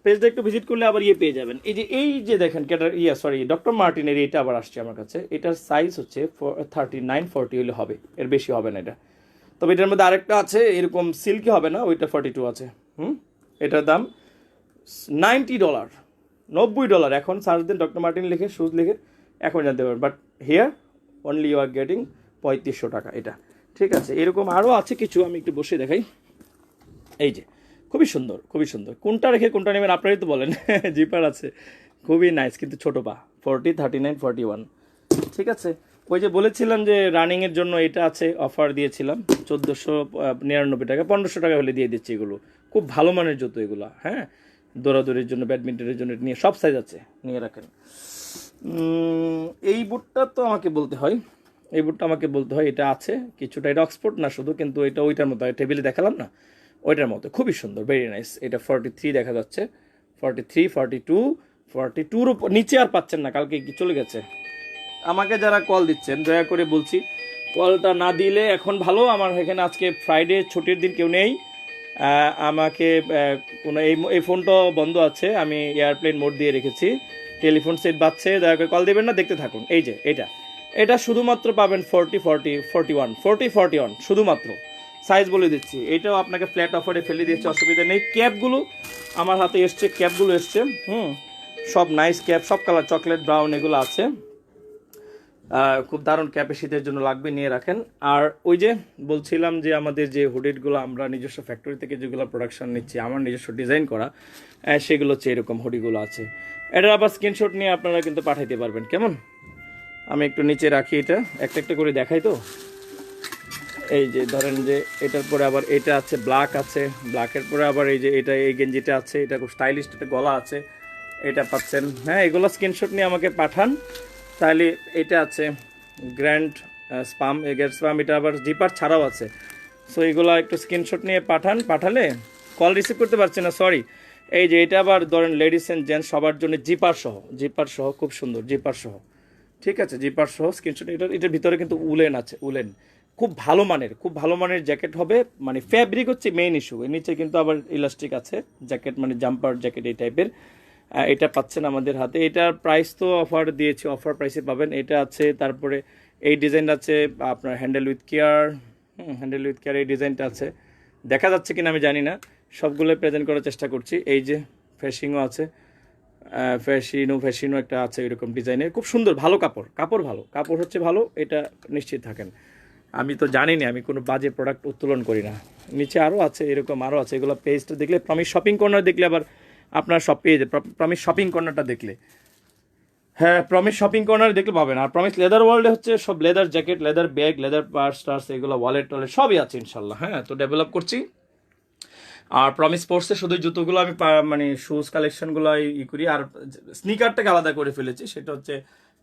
পেজটা একটু ভিজিট করলে আবার পেয়ে যাবেন। এই যে দেখেন ডক্টর মার্টিনের এটা আবার আসছে আমার কাছে। এটার সাইজ হচ্ছে 39-40 হলে হবে, এর বেশি হবে না এটা। তবে এটার মধ্যে আরেকটা আছে, এরকম সিল্কি হবে না, ওইটা 42 আছে। এটার দাম $90, $90। এখন সার্চ দেন ডক্টর মার্টিন লিখে, শুজ লিখে, এখন জানতে পারবেন। But here only you are getting 3500 taka এটা, ঠিক আছে। এরকম আরও আছে কিছু, আমি একটু বসে দেখাই। এই যে খুবই সুন্দর, খুবই সুন্দর। কোনটা রেখে কোনটা নেবেন আপনারাই তো বলেন। জিপার আছে, খুবই নাইস, কিন্তু ছোটো পা, 40, 39, 41, ঠিক আছে। ওই যে বলেছিলাম যে রানিংয়ের জন্য এটা আছে, অফার দিয়েছিলাম 1499 টাকা, 1500 টাকা হলে দিয়ে দিচ্ছি। এগুলো খুব ভালো মানের জুতো এগুলো, হ্যাঁ, দৌড়াদৌড়ির জন্য, ব্যাডমিন্টনের জন্য নিয়ে, সব সাইজ আছে, নিয়ে রাখেন। এই বুটটা তো আমাকে বলতে হয়, এই বুটটা আমাকে বলতে হয়, এটা আছে কিছুটা, এটা অক্সফোর্ড না শুধু, কিন্তু এটা ওইটার মতো, টেবিলে দেখালাম না ওইটার মতো, খুবই সুন্দর, ভেরি নাইস। এটা 43 দেখা যাচ্ছে, 43, 42, 42-র উপর নিচে আর পাচ্ছেন না, কালকে কি চলে গেছে। আমাকে যারা কল দিচ্ছেন দয়া করে বলছি, কলটা না দিলে এখন ভালো, আমার এখানে আজকে ফ্রাইডে, ছুটির দিন, কেউ নেই। আমাকে কোনো এই ফোনটা বন্ধ আছে, আমি এয়ারপ্লেন মোড দিয়ে রেখেছি, টেলিফোন সেট বাজছে, দয়া করে কল দেবেন না, দেখতে থাকুন। এই যে এটা শুধুমাত্র পাবেন 40, 40, 41, 40, 41 শুধুমাত্র। সাইজ বলে দিচ্ছি, এটাও আপনাকে ফ্ল্যাট অফারে ফেলে দিচ্ছে, অসুবিধা নেই। ক্যাপগুলো আমার হাতে এসছে, ক্যাপগুলো এসছে, সব নাইস ক্যাপ, সব কালার, চকলেট ব্রাউন এগুলো আছে, খুব দারুণ ক্যাপে শীতের জন্য লাগবে, নিয়ে রাখেন। আর ওই যে বলছিলাম যে আমাদের যে হুডিগুলো আমরা নিজস্ব ফ্যাক্টরি থেকে যেগুলো প্রোডাকশন নিচ্ছি, আমার নিজস্ব ডিজাইন করা, সেগুলো হচ্ছে এরকম হুডিগুলো আছে। এটার আবার স্ক্রিনশট নিয়ে আপনারা কিন্তু পাঠাইতে পারবেন, কেমন। আমি একটু নিচে রাখি, এটা একটা একটা করে দেখাই তো। এই যে ধরেন যে এটার পরে আবার এটা আছে, ব্ল্যাক আছে, ব্ল্যাকের পরে আবার এই যে এটা, এই গেঞ্জিটা আছে, এটা খুব স্টাইলিশ, একটা গলা আছে, এটা পাচ্ছেন। হ্যাঁ, এগুলো স্ক্রিনশট নিয়ে আমাকে পাঠান, তাহলে এটা আছে গ্র্যান্ড স্পাম, এটা আবার জিপার ছাড়াও আছে। সো এগুলো একটু স্ক্রিনশট নিয়ে পাঠালে, কল রিসিভ করতে পারছি না, সরি। এই যে এটা আবার ধরেন লেডিস অ্যান্ড জেন্টস সবার জন্য জিপার সহ খুব সুন্দর, জিপার সহ, ঠিক আছে, জিপার সহ স্ক্রিনশট। এটার ভিতরে কিন্তু উলেন আছে, উলেন খুব ভালো মানের জ্যাকেট হবে, মানে ফ্যাব্রিক হচ্ছে মেইন ইস্যু। এর নিচে কিন্তু আবার ইলাস্টিক আছে, জ্যাকেট মানে জাম্পার জ্যাকেট এই টাইপের। এটা পাচ্ছেন আমাদের হাতে। এটার প্রাইস তো অফার দিয়েছি, অফার প্রাইসে পাবেন। এটা আছে, তারপরে এই ডিজাইন আছে আপনার হ্যান্ডেল উইথ কেয়ার, এই ডিজাইনটা আছে, দেখা যাচ্ছে কিনা আমি জানি না, সবগুলো প্রেজেন্ট করার চেষ্টা করছি। এই যে ফ্যাশিংও আছে, ফ্যাশিনো একটা আছে এরকম ডিজাইনের, খুব সুন্দর, ভালো কাপড় হচ্ছে ভালো, এটা নিশ্চিত থাকেন। আমি তো জানি না, আমি কোনো বাজে প্রোডাক্ট উত্তোলন করি না। নিচে আরও আছে, এরকম আরও আছে, এগুলো পেজটা দেখলে, প্রমিস শপিং কর্নার দেখলে আবার আপনার সব পেয়ে যায়, প্রমিস শপিং কর্নারটা দেখলে, হ্যাঁ, প্রমিস শপিং কর্নার দেখলে পাবেন। আর প্রমিস লেদার ওয়ার্ল্ডে হচ্ছে সব leather jacket, leather bag, leather purse এগুলো, ওয়ালেট সবই আছে ইনশাল্লাহ। হ্যাঁ, তো ডেভেলপ করছি। আর প্রমিস স্পোর্টসে শুধু জুতোগুলো আমি মানে শুজ কালেকশনগুলো করি, আর স্নিকারটাকে আলাদা করে ফেলেছি, সেটা হচ্ছে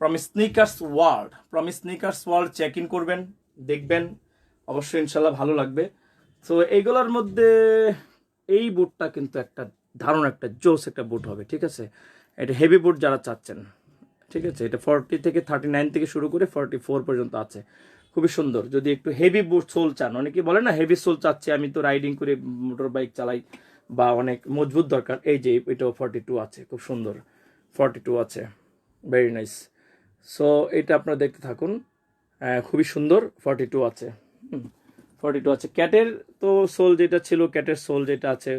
Promise Sneakers World check in করবেন, দেখবেন, অবশ্যই ইনশাল্লাহ ভালো লাগবে। তো এইগুলোর মধ্যে এই বুটটা কিন্তু একটা দারুণ, একটা জোস একটা বুট হবে, ঠিক আছে। এটা হেভি বুট যারা চাচ্ছেন, ঠিক আছে, এটা 40 থেকে 39 থেকে শুরু করে 44 পর্যন্ত আছে, খুবই সুন্দর। যদি একটু হেভি বুট সোল চান, অনেকে বলে না হেভি সোল চাচ্ছে, আমি তো রাইডিং করে মোটর বাইক চালাই, বা অনেক মজবুত দরকার, এই যে এটাও 42 আছে, খুব সুন্দর 42 আছে, ভেরি নাইস। সো এটা আপনারা দেখতে থাকুন, খুবই সুন্দর, 42 আছে, 42 আছে। ক্যাটের তো সোল যেটা ছিল, ক্যাটের সোল যেটা আছে,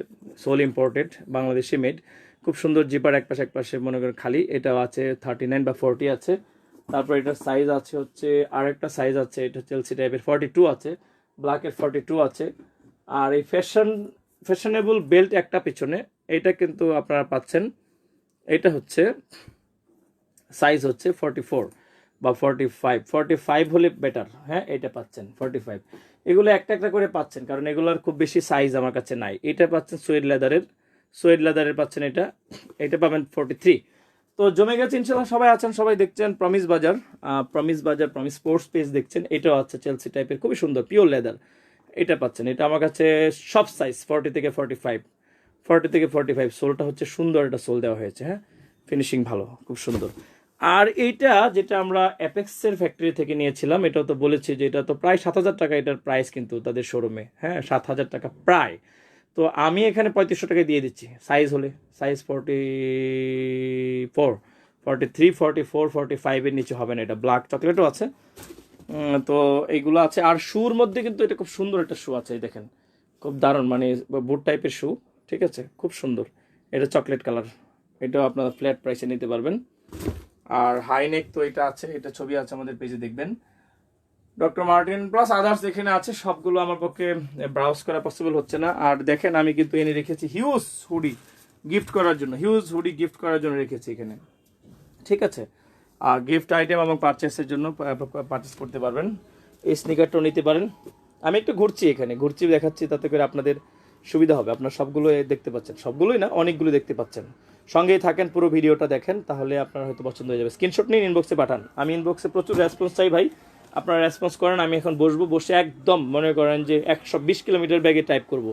সোল ইম্পোর্টেড, বাংলাদেশি মেড, খুব সুন্দর, জিপার এক পাশে মনে করেন খালি, এটাও আছে 39 বা 40 আছে। তারপর এটার সাইজ আছে হচ্ছে, আরেকটা সাইজ আছে, এটা চেলসি টাইপের 42 আছে, ব্ল্যাকের 42 আছে। আর এই ফ্যাশনেবল বেল্ট একটা পিছনে, এটা কিন্তু আপনারা পাচ্ছেন, এটা হচ্ছে সাইজ হচ্ছে 44 বা 45 হলে বেটার। হ্যাঁ, এটা পাচ্ছেন 45, এগুলো একটা করে পাচ্ছেন, কারণ এগুলোর খুব বেশি সাইজ আমার কাছে নাই। এটা পাচ্ছেন সুয়েড লেদারের পাচ্ছেন, এটা পাবেন 43। তো জমে গেছে ইনশাল্লাহ, সবাই আছেন, সবাই দেখছেন প্রমিস বাজার, প্রমিস স্পোর্টস পেজ দেখছেন। এটাও আছে চেলসি টাইপের, খুবই সুন্দর পিওর লেদার, এটা পাচ্ছেন, এটা আমার কাছে সব সাইজ 40 থেকে 45 সোলটা হচ্ছে সুন্দর, একটা সোল দেওয়া হয়েছে, হ্যাঁ, ফিনিশিং ভালো, খুব সুন্দর। আর এইটা যেটা আমরা অ্যাপেক্সের ফ্যাক্টরি থেকে নিয়েছিলাম, এটাও তো বলেছি যে এটা তো প্রায় 7,000 টাকা এটার প্রাইস কিন্তু তাদের শোরুমে, হ্যাঁ, 7,000 টাকা প্রায়। তো আমি এখানে 3500 টাকায় দিয়ে দিচ্ছি সাইজ হলে, সাইজ 44, 43, 44, 45 এর নিচে হবে না। এটা ব্ল্যাক চকলেটও আছে। তো এইগুলো আছে। আর শুর মধ্যে কিন্তু এটা খুব সুন্দর একটা শু আছে, এই দেখেন, খুব দারুণ, মানে বুট টাইপের শু, ঠিক আছে, খুব সুন্দর। এটা চকলেট কালার, এটাও আপনারা ফ্ল্যাট প্রাইসে নিতে পারবেন। আর হাইনেক তো এটা আছে, এটা ছবি আছে আমাদের পেজে, দেখবেন। ডক্টর মার্টিন প্লাস আদার্স এখানে আছে, সবগুলো আমার পক্ষে ব্রাউজ করা পসিবল হচ্ছে না। আর দেখেন আমি কিন্তু এনে রেখেছি হিউজ হুডি গিফট করার জন্য, রেখেছি এখানে, ঠিক আছে। আর গিফট আইটেম এবং পারচেসের জন্য পারচেস করতে পারবেন। এই স্নিকারটাও নিতে পারেন। আমি একটু ঘুরছি দেখাচ্ছি, তাতে করে আপনাদের সুবিধা হবে। আপনার সবগুলো দেখতে পাচ্ছেন, সবগুলোই না, অনেকগুলো দেখতে পাচ্ছেন। সঙ্গেই থাকেন, পুরো ভিডিওটা দেখেন, তাহলে আপনার হয়তো পছন্দ হয়ে যাবে। স্ক্রিনশট নিন, ইনবক্সে পাঠান। আমি ইনবক্সে প্রচুর রেসপন্স চাই ভাই, আপনারা রেসপন্স করেন। আমি এখন বসে একদম মনে করেন যে 120 কিলোমিটার ব্যাগে টাইপ করব,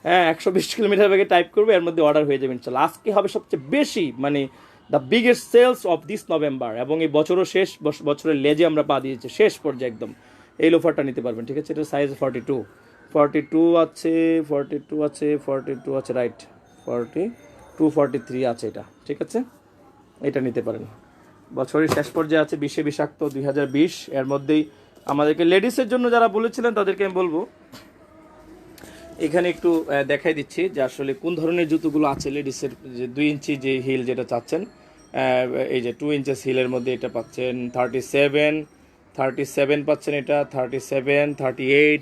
হ্যাঁ, 120 কিলোমিটার ব্যাগে টাইপ করবো, এর মধ্যে অর্ডার হয়ে যাবে ইনশাল্লাহ। আজকে হবে সবচেয়ে বেশি, মানে the biggest sales of this November, এবং এই বছরও শেষ, বছরের লেজে আমরা পা দিয়েছি, শেষ পর্যায়ে একদম। এই লোফারটা নিতে পারবেন, ঠিক আছে। এটা সাইজ 42 আছে, 42 আছে, রাইট, 42, 43 আছে এটা, ঠিক আছে। এটা নিতে পারেন। বছরের শেষ পর্যায়ে আছে, 20 বিষাক্ত 2020। এর মধ্যেই আমাদেরকে লেডিসের জন্য যারা বলেছিলেন তাদেরকে আমি বলবো, এখানে একটু দেখাই দিচ্ছি যে আসলে কোন ধরনের জুতোগুলো আছে লেডিসের। যে 2 ইঞ্চি যে হিল যেটা চাচ্ছেন, এই যে 2 ইঞ্চেস হিলের মধ্যে এটা পাচ্ছেন 37 পাচ্ছেন, এটা 37, 38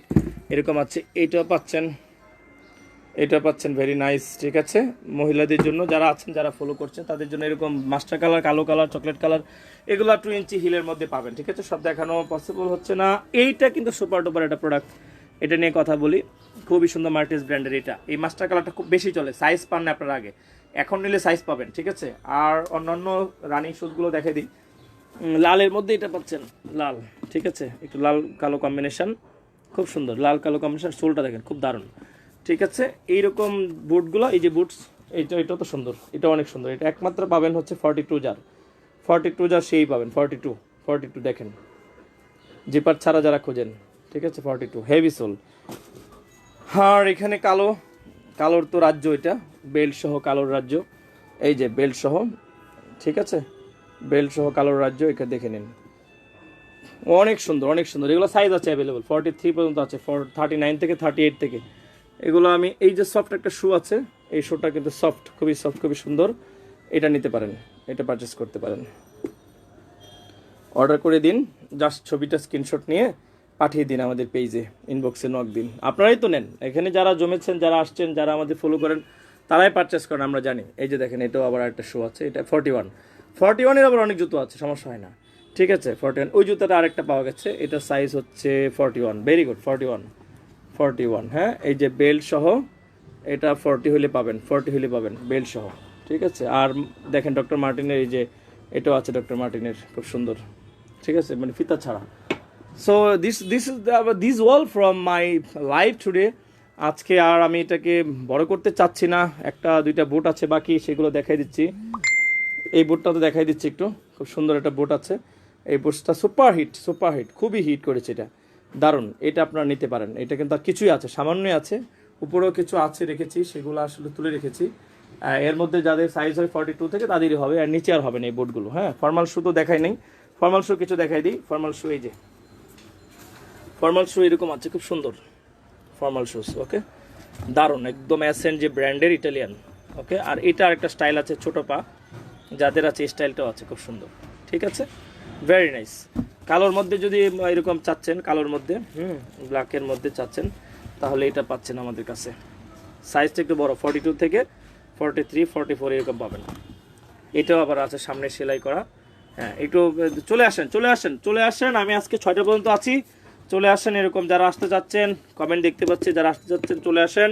এরকম আছে। এটা পাচ্ছেন ভেরি নাইস, ঠিক আছে। মহিলাদের জন্য যারা আছেন, যারা ফলো করছেন, তাদের জন্য এরকম মাস্টার কালার, কালো কালার, চকলেট কালার, এগুলো 2 ইঞ্চি হিলের মধ্যে পাবেন, ঠিক আছে। সব দেখানো পসিবল হচ্ছে না। এইটা কিন্তু সুপার ডুপার একটা প্রোডাক্ট, এটা নিয়ে কথা বলি, খুবই সুন্দর, মার্টিস ব্র্যান্ডের। এটা এই মাস্টার কালারটা খুব বেশি চলে, সাইজ পান না আপনার আগে, এখন নিলে সাইজ পাবেন, ঠিক আছে। আর অন্যান্য রানিং শুজগুলো দেখাই দিই। লালের মধ্যে এটা পাচ্ছেন, লাল, ঠিক আছে, একটু লাল কালো কম্বিনেশন, খুব সুন্দর লাল কালো কম্বিনেশন। সোলটা দেখেন খুব দারুণ, ঠিক আছে। এইরকম বুটগুলো, এই যে বুটস, এটা তো সুন্দর, এটা অনেক সুন্দর। এটা একমাত্র পাবেন হচ্ছে 42 জার সেই পাবেন, 42 দেখেন, জিপার ছাড়া যারা খোঁজেন, ঠিক আছে, 42 হেভি সোল। আর এখানে কালোর তো রাজ্য, এটা বেল্ট সহ কালোর রাজ্য, এই যে বেল্ট সহ, ঠিক আছে, বেল্ট সহ কালোর রাজ্য, এটা দেখে নিন, অনেক সুন্দর। এগুলো সাইজ আছে অ্যাভেলেবল, 43 পর্যন্ত আছে, 39 থেকে 38 থেকে। এগুলো আমি, এই যে সফট একটা শু আছে, এই শুটা কিন্তু সফট, খুবই সুন্দর। এটা নিতে পারেন, এটা পারচেস করতে পারেন। অর্ডার করে দিন, জাস্ট ছবিটা স্ক্রিনশট নিয়ে পাঠিয়ে দিন আমাদের পেজে, ইনবক্সে নক দিন। আপনারাই তো নেন, এখানে যারা জমেছেন, যারা আসছেন, যারা আমাদের ফলো করেন, তারাই পারচেস করেন, আমরা জানি। এই যে দেখেন, এটাও আবার একটা শু আছে, এটা 41 এর আবার অনেক জুতো আছে, সমস্যা হয় না, ঠিক আছে। 41, ওই জুতাটা আরেকটা পাওয়া গেছে, এটা সাইজ হচ্ছে 41, ভেরি গুড, 41, হ্যাঁ। এই যে বেল্ট সহ, এটা 40 হলে পাবেন বেল্ট সহ, ঠিক আছে। আর দেখেন ডক্টর মার্টিনের, এই যে এটাও আছে ডক্টর মার্টিনের, খুব সুন্দর, ঠিক আছে, মানে ফিতা ছাড়া। So this all from my life today. আজকে আর আমি এটাকে বড় করতে চাচ্ছি না, 1-2টা বুট আছে বাকি, সেগুলো দেখাই দিচ্ছি। এই বুটটা তো দেখাই দিচ্ছি একটু, খুব সুন্দর একটা বুট আছে। এই বুটটা সুপার হিট, খুবই হিট করেছে, এটা দারুণ। এটা আপনারা নিতে পারেন। এটা কিন্তু আর কিছুই আছে, সামান্যই আছে, উপরেও কিছু আছে রেখেছি, সেগুলো আসলে তুলে রেখেছি। এর মধ্যে যাদের সাইজ হয় 42 থেকে, তাদেরই হবে, আর নিচে আর হবে না এই বুটগুলো, হ্যাঁ। ফর্মাল শু তো দেখাই নেই, ফর্মাল শু কিছু দেখাই দিই। ফর্মাল শু, এই যে ফর্মাল শু এরকম আছে, খুব সুন্দর ফর্মাল শুজ, ওকে, দারুণ, একদম অ্যাসেন্ট যে ব্র্যান্ডের, ইটালিয়ান, ওকে। আর এটা আরেকটা স্টাইল আছে, ছোট পা যাদের আছে, এই স্টাইলটাও আছে, খুব সুন্দর, ঠিক আছে, ভেরি নাইস। কালোর মধ্যে যদি এরকম চাচ্ছেন, কালোর মধ্যে, ব্ল্যাকের মধ্যে চাচ্ছেন, তাহলে এটা পাচ্ছেন আমাদের কাছে। সাইজটা একটু বড়, 42 থেকে 43, 44 এরকম পাবেন। এটাও আবার আছে সামনে সেলাই করা, হ্যাঁ। একটু চলে আসেন, আমি আজকে 6টা পর্যন্ত আছি, চলে আসেন। এরকম যারা আসতে চাচ্ছেন, কমেন্ট দেখতে পাচ্ছি, যারা আসতে চাচ্ছেন চলে আসেন।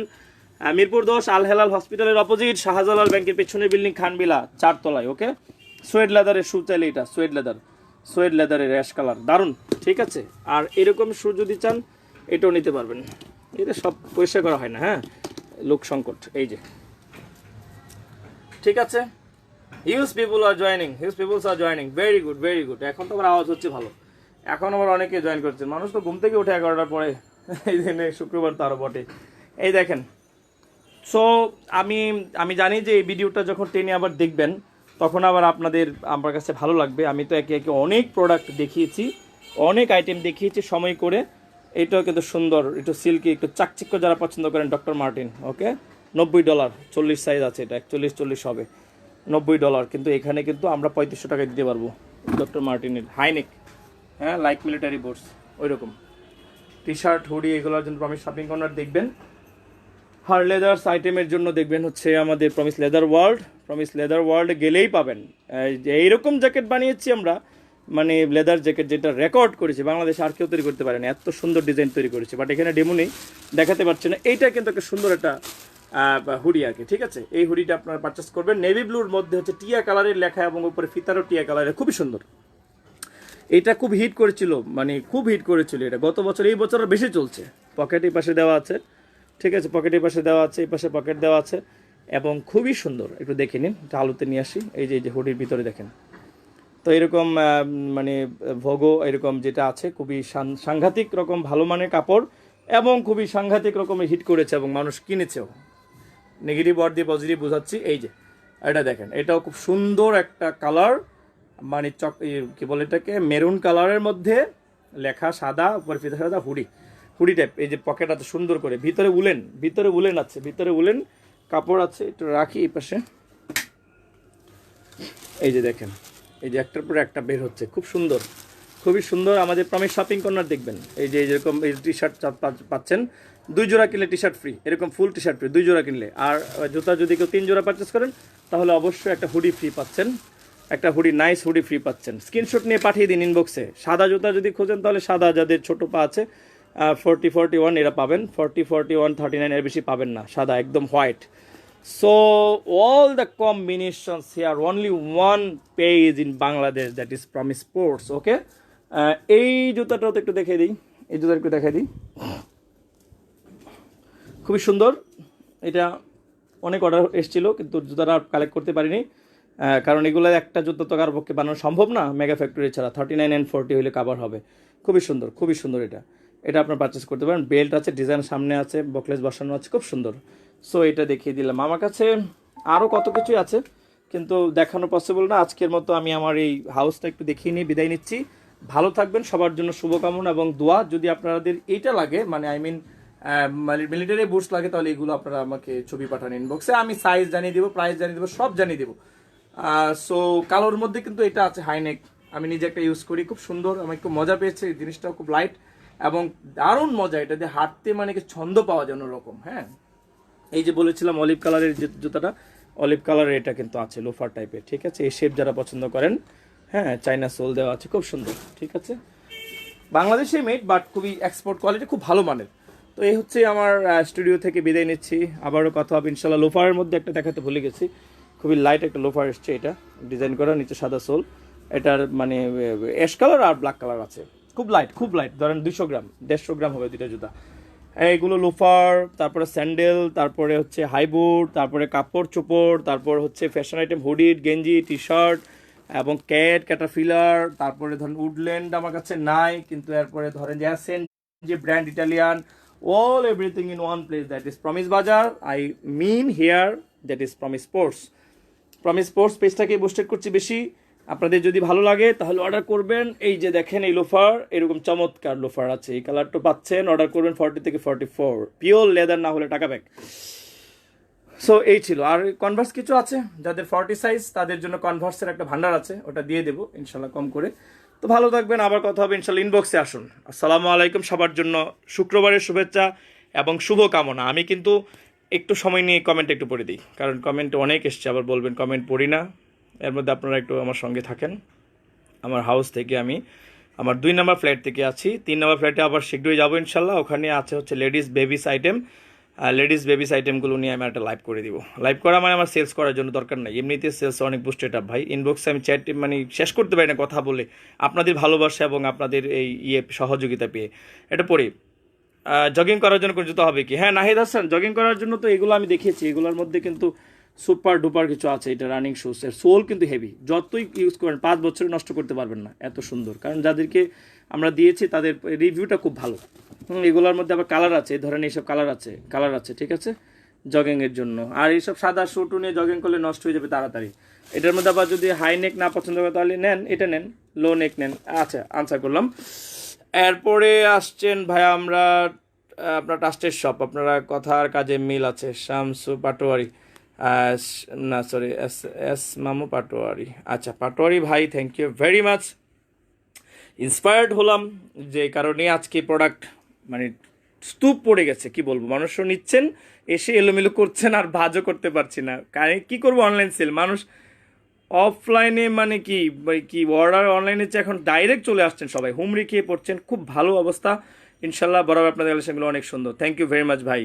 মিরপুর 10 আল হেলাল হসপিটালের অপোজিট, শাহজালাল ব্যাংকের পেছনের বিল্ডিং, খানবিলা 4 তলায়, ওকে। সোয়েড লেদারের শু চাইলে এটা সোয়েড লেদারের অ্যাশ কালার, দারুণ, ঠিক আছে। আর এরকম শু যদি চান, এটাও নিতে পারবেন, এটা সব পরিষ্কার করা হয় না, হ্যাঁ, লোক সংকট। এই যে ঠিক আছে, হিউজ পিপল আর জয়েনিং, ভেরি গুড। এখন তো আবার আওয়াজ হচ্ছে ভালো, এখন আবার অনেকে জয়েন করছে। মানুষ তো ঘুম থেকে উঠে 11টার পরে, এই দিনে শুক্রবার তো আরও বটে। এই দেখেন, সো আমি জানি যে এই ভিডিওটা যখন টেনে আবার দেখবেন তখন আবার আপনাদের আমার কাছে ভালো লাগবে। আমি তো একে একে অনেক প্রোডাক্ট দেখিয়েছি, অনেক আইটেম দেখিয়েছি সময় করে। এটাও কিন্তু সুন্দর, একটু সিল্কি, একটু চাকচিক্য যারা পছন্দ করেন, ডক্টর মার্টিন। ওকে, $90, 40 সাইজ আছে, এটা 41-40 হবে, $90। কিন্তু এখানে কিন্তু আমরা 3500 টাকায় দিতে পারবো ডক্টর মার্টিনের হাইনেক, হ্যাঁ, লাইক মিলিটারি বুটস ওই রকম টি শার্ট, হুডি, এগুলোর জন্য প্রমিস শপিং কর্নার দেখবেন। হার লেদার্স আইটেমের জন্য দেখবেন হচ্ছে আমাদের প্রমিস লেদার ওয়ার্ল্ড গেলেই পাবেন। যে এইরকম জ্যাকেট বানিয়েছি আমরা, মানে লেদার জ্যাকেট যেটা রেকর্ড করেছি বাংলাদেশে আর কেউ তৈরি করতে পারে না, এত সুন্দর ডিজাইন তৈরি করেছে। বাট এখানে ডেমো নেই, দেখাতে পারছে না। এইটা কিন্তু একটা সুন্দর একটা হুডি আর কি, ঠিক আছে। এই হুডিটা আপনারা পারচেস করবেন, নেভি ব্লুর মধ্যে হচ্ছে টিয়া কালারের লেখা এবং উপরে ফিতারও টিয়া কালারের, খুবই সুন্দর। এটা খুব হিট করেছিল, মানে খুব হিট করেছিল এটা গত বছর, এই বছর বেশি চলছে। পকেট এই পাশে দেওয়া আছে, ঠিক আছে, পকেটের পাশে দেওয়া আছে, এই পাশে পকেট দেওয়া আছে এবং খুবই সুন্দর। একটু দেখে নিন, এটা আলুতে নিয়ে আসি। এই যে হুডির ভিতরে দেখেন তো এরকম মানে ভোগো এরকম যেটা আছে, খুবই সাংঘাতিক রকম ভালো মানের কাপড় এবং খুবই সাংঘাতিক রকমের হিট করেছে এবং মানুষ কিনেছেও। নেগেটিভ ওয়ার্ড দিয়ে পজিটিভ বোঝাচ্ছি। এই যে এটা দেখেন, এটাও খুব সুন্দর একটা কালার, মানে কি বলে এটাকে, মেরুন কালারের মধ্যে লেখা সাদা, উপরে ফিতা সাদা, হুডি টাইপ। এই যে পকেট আছে সুন্দর করে, ভিতরে উলেন আছে, ভিতরে উলেন কাপড় আছে। একটু রাখি এই পাশে। এই যে দেখেন, এই যে একটার পর একটা বের হচ্ছে, খুব সুন্দর, খুবই সুন্দর। আমাদের প্রমিস শপিং কর্নার দেখবেন, এই যে যেরকম এই টি শার্ট পাচ্ছেন 2 জোড়া কিনলে টি শার্ট ফ্রি, এরকম ফুল টি শার্ট ফ্রি 2 জোড়া কিনলে। আর জুতা যদি কেউ 3 জোড়া পারচেস করেন তাহলে অবশ্যই একটা হুডি ফ্রি পাচ্ছেন, একটা হুডি, নাইস হুডি ফ্রি পাচ্ছেন। স্ক্রিনশট নিয়ে পাঠিয়ে দিন ইনবক্সে। সাদা জুতা যদি খোঁজেন তাহলে সাদা, যাদের ছোট পা আছে 40, 41 এরা পাবেন, 40, 41, 39 এর বেশি পাবেন না, সাদা একদম white. So all the combinations here, only one page in Bangladesh, that is Promise Sports. Okay, এই জুতাটাও তো একটু দেখিয়ে দিই, এই জুতা একটু দেখাই দিই, খুবই সুন্দর। এটা অনেক অর্ডার এসেছিলো কিন্তু জুতাটা কালেক্ট করতে পারিনি, কারণ এগুলো একটা জুতো তো কারোর পক্ষে বানানো সম্ভব না মেগা ফ্যাক্টরি ছাড়া। 39 and 40 হলে কাভার হবে। খুবই সুন্দর এটা আপনার পারচেস করতে পারেন। বেল্ট আছে, ডিজাইন সামনে আছে, বকলেস বসানো আছে, খুব সুন্দর। সো এটা দেখিয়ে দিলাম। আমার কাছে আরও কত কিছুই আছে কিন্তু দেখানো পসিবল না আজকের মতো। আমি আমার এই হাউসটা একটু দেখিয়ে নিয়ে বিদায় নিচ্ছি। ভালো থাকবেন, সবার জন্য শুভকামনা এবং দোয়া। যদি আপনাদের এইটা লাগে, মানে মিলিটারি বুটস লাগে, তাহলে এগুলো আপনারা আমাকে ছবি পাঠান ইনবক্সে, আমি সাইজ জানিয়ে দেবো, প্রাইস জানিয়ে দেবো, সব জানিয়ে দেবো। সো কালোর মধ্যে কিন্তু এটা আছে হাইনেক, আমি নিজে একটা ইউজ করি, খুব সুন্দর, আমি খুব মজা পেয়েছি। এই জিনিসটাও খুব লাইট এবং দারুণ মজা, এটা দিয়ে হাঁটতে মানে কি ছন্দ পাওয়া যায় অন্যরকম। হ্যাঁ, এই যে বলেছিলাম অলিভ কালারের যে জুতাটা, অলিভ কালারের এটা কিন্তু আছে লোফার টাইপের, ঠিক আছে। এই শেপ যারা পছন্দ করেন, হ্যাঁ, চাইনা সোল দেওয়া আছে, খুব সুন্দর, ঠিক আছে। বাংলাদেশে মেড, বাট খুবই এক্সপোর্ট কোয়ালিটি, খুব ভালো মানের। তো এই হচ্ছে আমার স্টুডিও থেকে বিদায় নিচ্ছি, আবারও কথা হবে ইনশাল্লাহ। লোফারের মধ্যে একটা দেখাতে ভুলে গেছি, খুবই লাইট একটা লোফার এসছে, এটা ডিজাইন করা, নিচে সাদা সোল, এটার মানে অ্যাশ কালার আর ব্ল্যাক কালার আছে, খুব লাইট, ধরেন 200 গ্রাম 150 গ্রাম হবে দুইটা জুতা। এইগুলো লোফার, তারপরে স্যান্ডেল, তারপরে হচ্ছে হাই বুট, তারপরে কাপড় চোপড়, তারপর হচ্ছে ফ্যাশন আইটেম, হুডি, গেঞ্জি, টি শার্ট এবং ক্যাটারপিলার, তারপরে ধরেন উডল্যান্ড আমার কাছে নাই, কিন্তু এরপরে ধরেন যে অ্যাসেন, যে brand Italian, all everything in one place, that is Promise Bazar. I mean here, that is Promise Sports পেজটাকে বুস্টেড করছি বেশি। আপনাদের যদি ভালো লাগে তাহলে অর্ডার করবেন। এই যে দেখেন এই লোফার, এরকম চমৎকার লোফার আছে, এই কালারটা পাচ্ছেন, অর্ডার করবেন 40 থেকে 44, পিওর লেদার, না হলে টাকা ব্যাক। সো এই ছিল। আর কনভার্স কিছু আছে, যাদের 40 সাইজ তাদের জন্য কনভার্সের একটা ভান্ডার আছে, ওটা দিয়ে দেবো ইনশাল্লাহ কম করে। তো ভালো থাকবেন, আবার কথা হবে ইনশাল্লাহ। ইনবক্সে আসুন। আসসালামু আলাইকুম, সবার জন্য শুক্রবারের শুভেচ্ছা এবং শুভকামনা। আমি কিন্তু একটু সময় নিয়ে কমেন্ট একটু পড়ে দিই, কারণ কমেন্ট অনেক এসছে, আবার বলবেন কমেন্ট পড়ি না। এর মধ্যে আপনারা একটু আমার সঙ্গে থাকেন। আমার হাউস থেকে আমি আমার 2 নম্বর ফ্ল্যাট থেকে আছি, 3 নম্বর ফ্ল্যাটে আবার শীঘ্রই যাবো ইনশাল্লাহ। ওখানে আছে হচ্ছে লেডিস বেবিস আইটেমগুলো নিয়ে আমি একটা লাইভ করে দিব। লাইভ করা মানে আমার সেলস করার জন্য দরকার নাই, এমনিতে সেলস অনেক বুস্টেড আপ ভাই। ইনবক্সে আমি চ্যাট মানে শেষ করতে পারি না কথা বলে, আপনাদের ভালোবাসা এবং আপনাদের এই সহযোগিতা পেয়ে। এটা পড়ি, জগিং করার জন্য কোনো জুতো হবে কি? হ্যাঁ নাহিদ হাসান, জগিং করার জন্য তো এগুলো আমি দেখিয়েছি, এগুলোর মধ্যে কিন্তু সুপার ডুপার কিছু আছে। এটা রানিং শুজ, এর সোল কিন্তু হেভি, যতই ইউজ করেন 5 বছরে নষ্ট করতে পারবেন না, এত সুন্দর। কারণ যাদেরকে আমরা দিয়েছি তাদের রিভিউটা খুব ভালো। এগুলোর মধ্যে আবার কালার আছে, এই ধরনের এইসব কালার আছে, ঠিক আছে, জগিংয়ের জন্য। আর এইসব সাদা শুটু নিয়ে জগিং করলে নষ্ট হয়ে যাবে তাড়াতাড়ি। এটার মধ্যে আবার যদি হাই নেক না পছন্দ করে তাহলে নেন, এটা নেন, লো নেক নেন। আচ্ছা, আনসার করলাম। এরপরে আসছেন ভাইয়া আমরা আপনার টাস্টের শপ, আপনারা কথার কাজে মিল আছে। শামসু পাটোয়ারি, না সরি, এস এস মামু পাটোয়ারি। আচ্ছা পাটোয়ারি ভাই, thank you very much. Inspired হলাম যে কারণে আজকে প্রোডাক্ট মানে স্তূপ পড়ে গেছে, কি বলবো, মানুষও নিচ্ছেন এসে এলোমেলো করছেন আর ভাজও করতে পারছি না। কারণ কি করবো, অনলাইন সেল, মানুষ অফলাইনে মানে কি অর্ডার অনলাইনে চেয়ে এখন ডাইরেক্ট চলে আসছেন, সবাই হুমড়ি খেয়ে পড়ছেন, খুব ভালো অবস্থা ইনশাল্লাহ। বরাবর আপনাদের কালেকশনগুলো অনেক সুন্দর, থ্যাংক ইউ ভেরি মাচ ভাই।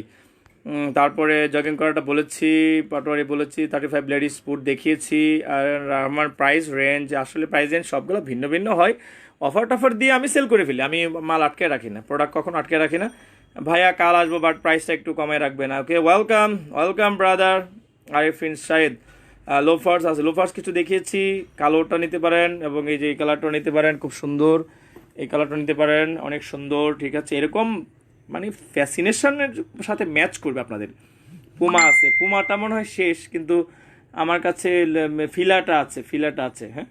তারপরে জগিং করাটা বলেছি, পাটোয়ারি বলেছি, 35 লেডিস স্পুট দেখিয়েছি। আর আমার প্রাইস রেঞ্জ, আসলে প্রাইস রেঞ্জ সবগুলো ভিন্ন ভিন্ন হয়, অফার টফার দিয়ে আমি সেল করে ফেলি, আমি মাল আটকে রাখি না, প্রোডাক্ট কখনো আটকে রাখি না। ভাইয়া কাল আসবো, বাট প্রাইসটা একটু কমে রাখবে না? ওকে, ওয়েলকাম ব্রাদার আরিফিন শাহেদ। লোফার্স আছে, লোফার্স কিছু দেখিয়েছি, কালোটা নিতে পারেন এবং এই যে এই কালারটা নিতে পারেন, খুব সুন্দর, এই কালারটা নিতে পারেন, অনেক সুন্দর, ঠিক আছে। এরকম মানে ফ্যাসিনেশনের সাথে ম্যাচ করবে আপনাদের। পুমা আছে, পুমাটা মনে হয় শেষ, কিন্তু আমার কাছে ফিলাটা আছে, হ্যাঁ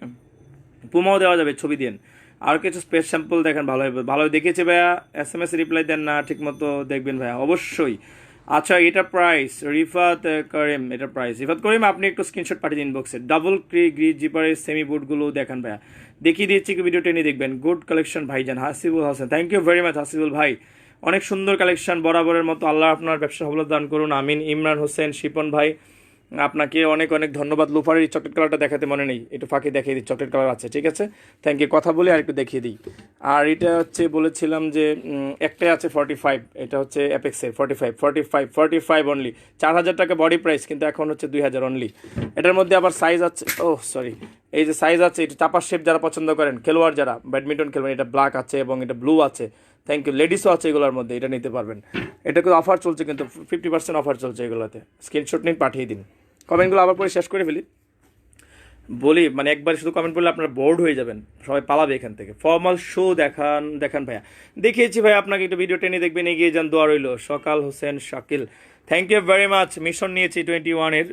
পুমাও দেওয়া যাবে, ছবি দিন। আর কিছু স্পেস স্যাম্পল দেখেন, ভালো দেখেছে ভাইয়া। SMS রিপ্লাই দেন না ঠিক মতো, দেখবেন ভাইয়া অবশ্যই। আচ্ছা, এটা প্রাইস রিফাত করিম, এটা প্রাইস রিফাত করিম, আপনি একটু স্ক্রিনশট পাঠিয়ে দিন ইনবক্সে। ডাবল গ্রিজ জিপারের সেমি বুটগুলো দেখান ভাইয়া, দেখিয়ে দিয়েছি, ভিডিও টেনে দেখবেন। গুড কালেকশন ভাইজান Hasibul Hasan, thank you very much Hasibul ভাই, অনেক সুন্দর কালেকশন বরাবরের মতো। আল্লাহ আপনার ব্যবসা সফলতা দান করুন, আমিন। ইমরান হোসেন শিপন ভাই, আপনাকে অনেক অনেক ধন্যবাদ। লুফারের চকলেট কালারটা দেখাতে মনে নেই, একটু ফাঁকে দেখিয়ে দিই, চকলেট কালার আছে, ঠিক আছে, থ্যাংক ইউ। কথা বলে আর একটু দেখিয়ে দিই। আর এটা হচ্ছে বলেছিলাম যে একটাই আছে 45, এটা হচ্ছে অ্যাপেক্সের 45 অনলি, 4000 টাকা বডি প্রাইস, কিন্তু এখন হচ্ছে 2000 অনলি। এটার মধ্যে আবার সাইজ আছে, সরি, এই যে সাইজ আছে, এটা চাপার শেপ যারা পছন্দ করেন, খেলোয়াড় যারা ব্যাডমিন্টন খেলবেন, এটা ব্ল্যাক আছে এবং এটা ব্লু আছে, থ্যাংক ইউ। লেডিসও আছে এগুলোর মধ্যে, এটা নিতে পারবেন। এটা কিন্তু অফার চলছে, কিন্তু 50% অফার চলছে এগুলোতে, স্ক্রিনশট নিন, পাঠিয়ে দিন। কমেন্টগুলো আবার পরে শেষ করে ফেলি, বলি মানে একবার শুধু কমেন্ট করলে আপনারা বোর্ড হয়ে যাবেন, সবাই পালাবে এখান থেকে। ফর্মাল শো দেখান ভাইয়া, দেখিয়েছি ভাই, আপনাকে একটু ভিডিও টেনে দেখবেন, এগিয়ে যান, দোয়া রইল। Sakal Hossain Shakil, thank you very much. Mission নিয়েছি 21-এর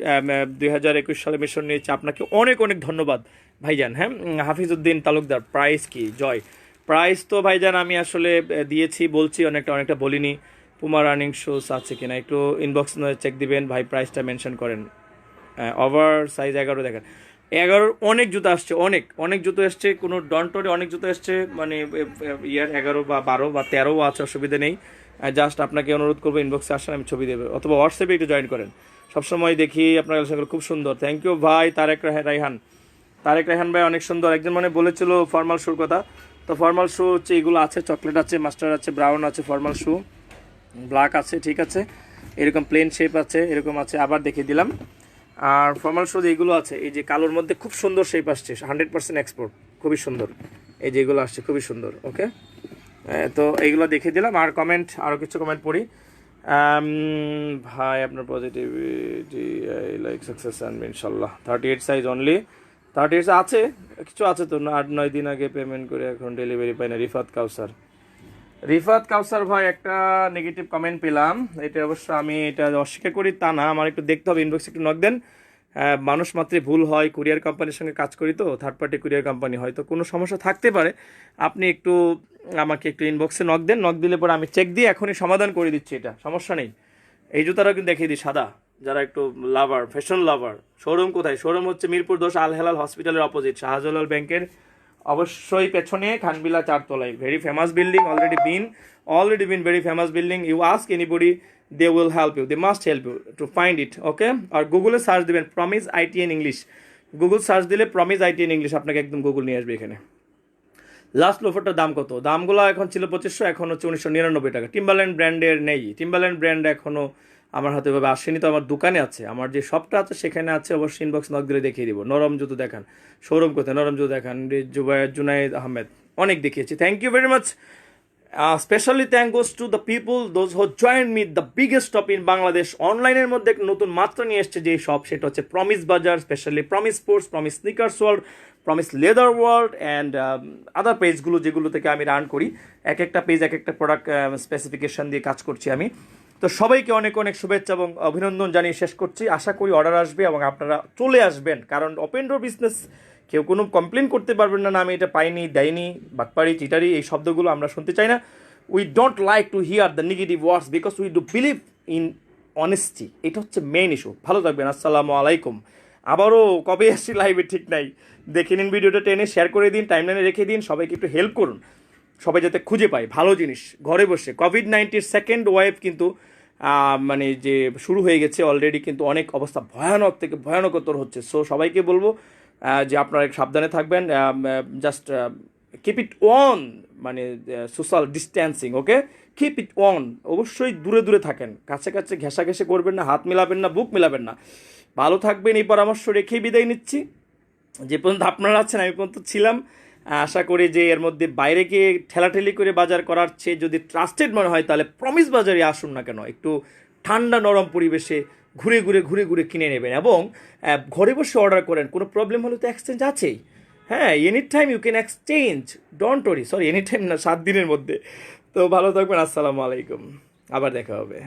2021 সালে মিশন নিয়েছি, আপনাকে অনেক অনেক ধন্যবাদ ভাইজান। হ্যাঁ, হাফিজউদ্দিন তালুকদার, প্রাইস কি জয়? প্রাইস তো ভাইজান আমি আসলে দিয়েছি, বলছি অনেকটা বলিনি। পুমা রানিং শুজ আছে কিনা একটু ইনবক্স চেক দিবেন ভাই, প্রাইসটা মেনশন করেন। ওভার সাইজ 11 দেখেন, 11 অনেক জুতো আসছে, অনেক জুতো এসছে, কোনো ডন্টরে অনেক জুতো এসছে, মানে 11 বা 12 বা 13 আছে, অসুবিধা নেই। জাস্ট আপনাকে অনুরোধ করবো ইনবক্সে আসেন, আমি ছবি দেবো, অথবা হোয়াটসঅ্যাপে একটু জয়েন করেন, সবসময় দেখি আপনার কালেকশনগুলো খুব সুন্দর, থ্যাংক ইউ ভাই। তারেক রায়হান ভাই অনেক সুন্দর। একজন মানে বলেছিল ফর্মাল শুর কথা, তো ফর্মাল শু হচ্ছে এগুলো আছে, চকলেট আছে, মাস্টার আছে, ব্রাউন আছে, ফর্মাল শু ব্ল্যাক আছে, ঠিক আছে, এরকম প্লেন শেপ আছে, এরকম আছে, আবার দেখিয়ে দিলাম। আর ফর্মাল শুজ এইগুলো আছে, এই যে কালোর মধ্যে খুব সুন্দর শেপ আসছে, 100% এক্সপোর্ট, খুবই সুন্দর, এই যে এগুলো আসছে খুবই সুন্দর। ওকে, তো এইগুলো দেখিয়ে দিলাম। আর আরও কিছু কমেন্ট পড়ি। ভাই আপনার পজিটিভিটি, লাইক সাকসেস আনবে ইনশাল্লাহ। 38 সাইজ অনলি, 38 আছে, কিছু আছে তো, 8-9 দিন আগে পেমেন্ট করে এখন ডেলিভারি পাই না। রিফাত কাউসার ভাই, একটা নেগেটিভ কমেন্ট পেলাম, এটা অবশ্য আমি এটা অস্বীকার করি তা না, আমার একটু দেখতে হবে, ইনবক্সে একটু নক দেন। মানুষ মাত্রই ভুল হয়, কুরিয়ার কোম্পানির সঙ্গে কাজ করি তো, থার্ড পার্টি কুরিয়ার কোম্পানি, হয়তো কোনো সমস্যা থাকতে পারে, আপনি একটু আমাকে একটু ইনবক্সে নক দেন, নক দিলে পরে আমি চেক দিয়ে এখনই সমাধান করে দিচ্ছি, এটা সমস্যা নেই। এই জুতাটাও কিন্তু দেখিয়ে দিই, সাদা, যারা একটু লাভার, ফ্যাশন লাভার। শোরুম কোথায়? শোরুম হচ্ছে মিরপুর 10 আল হেলাল হসপিটালের অপোজিট, শাহজালাল ব্যাংকের অবশ্যই পেছনে, খানবিলা 4 তলায়, very famous building, already been very famous building. You ask anybody, they will help you, they must help you to find it. Okay, আর গুগলে সার্চ দেবেন promise ITN English, Google search দিলে প্রমিস ITN ইংলিশ আপনাকে একদম Google নিয়ে আসবে এখানে। Last লোফারটার দাম কত? দামগুলো এখন ছিল 2500, এখন হচ্ছে 1999 টাকা। টিম্বারল্যান্ড ব্র্যান্ডের নেই, টিম্বারল্যান্ড ব্র্যান্ড এখনও আমার হাতে ভাবে আসেনি, তো আমার দোকানে আছে, আমার যে শপটা আছে সেখানে আছে, অবশ্যই ইনবক্স নক দিলে দেখিয়ে দিব। নরম জুতো দেখান, শোরুম কোথায়, নরম জুতো দেখান, জুনায়েদ আহমেদ, অনেক দেখিয়েছি, thank you very much. Specially thank goes to the people those who join me the biggest shop in Bangladesh. অনলাইনের মধ্যে একটা নতুন মাত্রা নিয়ে এসছে যে শপ, সেটা হচ্ছে Promise Bazar, specially Promise Sports, Promise Sneakers World, Promise Leather World and other পেজগুলো যেগুলো থেকে আমি রান করি। এক একটা পেজ এক একটা প্রোডাক্ট স্পেসিফিকেশন দিয়ে কাজ করছি আমি। তো সবাইকে অনেক অনেক শুভেচ্ছা এবং অভিনন্দন জানিয়ে শেষ করছি। আশা করি অর্ডার আসবে এবং আপনারা চলে আসবেন, কারণ ওপেন ডোর বিজনেস কেউ কোনো কমপ্লেন করতে পারবেন না, আমি এটা পাইনি, দেয়নি, বাটপারি, চিটারি এই শব্দগুলো আমরা শুনতে চাই না। We don't like to here the negative words because we do believe in honesty. এটা হচ্ছে মেইন ইস্যু। ভালো থাকবেন, আসসালামু আলাইকুম। আবারও কবে আসছি লাইভে ঠিক নাই, দেখে নিন ভিডিওটা, টেনে শেয়ার করে দিন, টাইমলাইনে রেখে দিন, সবাইকে একটু হেল্প করুন, সবাই যাতে খুঁজে পায় ভালো জিনিস ঘরে বসে। কোভিড-19 সেকেন্ড ওয়েভ কিন্তু মানে যে শুরু হয়ে গেছে অলরেডি, কিন্তু অনেক অবস্থা ভয়ানক থেকে ভয়ানকতর হচ্ছে। সো সবাইকে বলবো যে আপনারা একটু সাবধানে থাকবেন, জাস্ট কিপ ইট অন, মানে social distancing, okay, keep it on. অবশ্যই দূরে দূরে থাকেন, কাছে কাছে ঘেঁষাঘেঁষে করবেন না, হাত মেলাবেন না, বুক মেলাবেন না। ভালো থাকবেন, এই পরামর্শ রেখেই বিদায় নিচ্ছি। যে পর্যন্ত আপনারা আছেন আমি পর্যন্ত ছিলাম। আশা করি যে এর মধ্যে বাইরে গিয়ে ঠেলাঠেলি করে বাজার করার চেয়ে যদি ট্রাস্টেড মনে হয় তাহলে প্রমিস বাজারে আসুন না কেন, একটু ঠান্ডা নরম পরিবেশে ঘুরে ঘুরে ঘুরে ঘুরে কিনে নেবেন এবং ঘরে বসে অর্ডার করেন। কোনো প্রবলেম হলে তো এক্সচেঞ্জ আছেই। হ্যাঁ, any time you can exchange, don't worry, sorry any time না, 7 দিনের মধ্যে। তো ভালো থাকবেন, আসসালামু আলাইকুম, আবার দেখা হবে।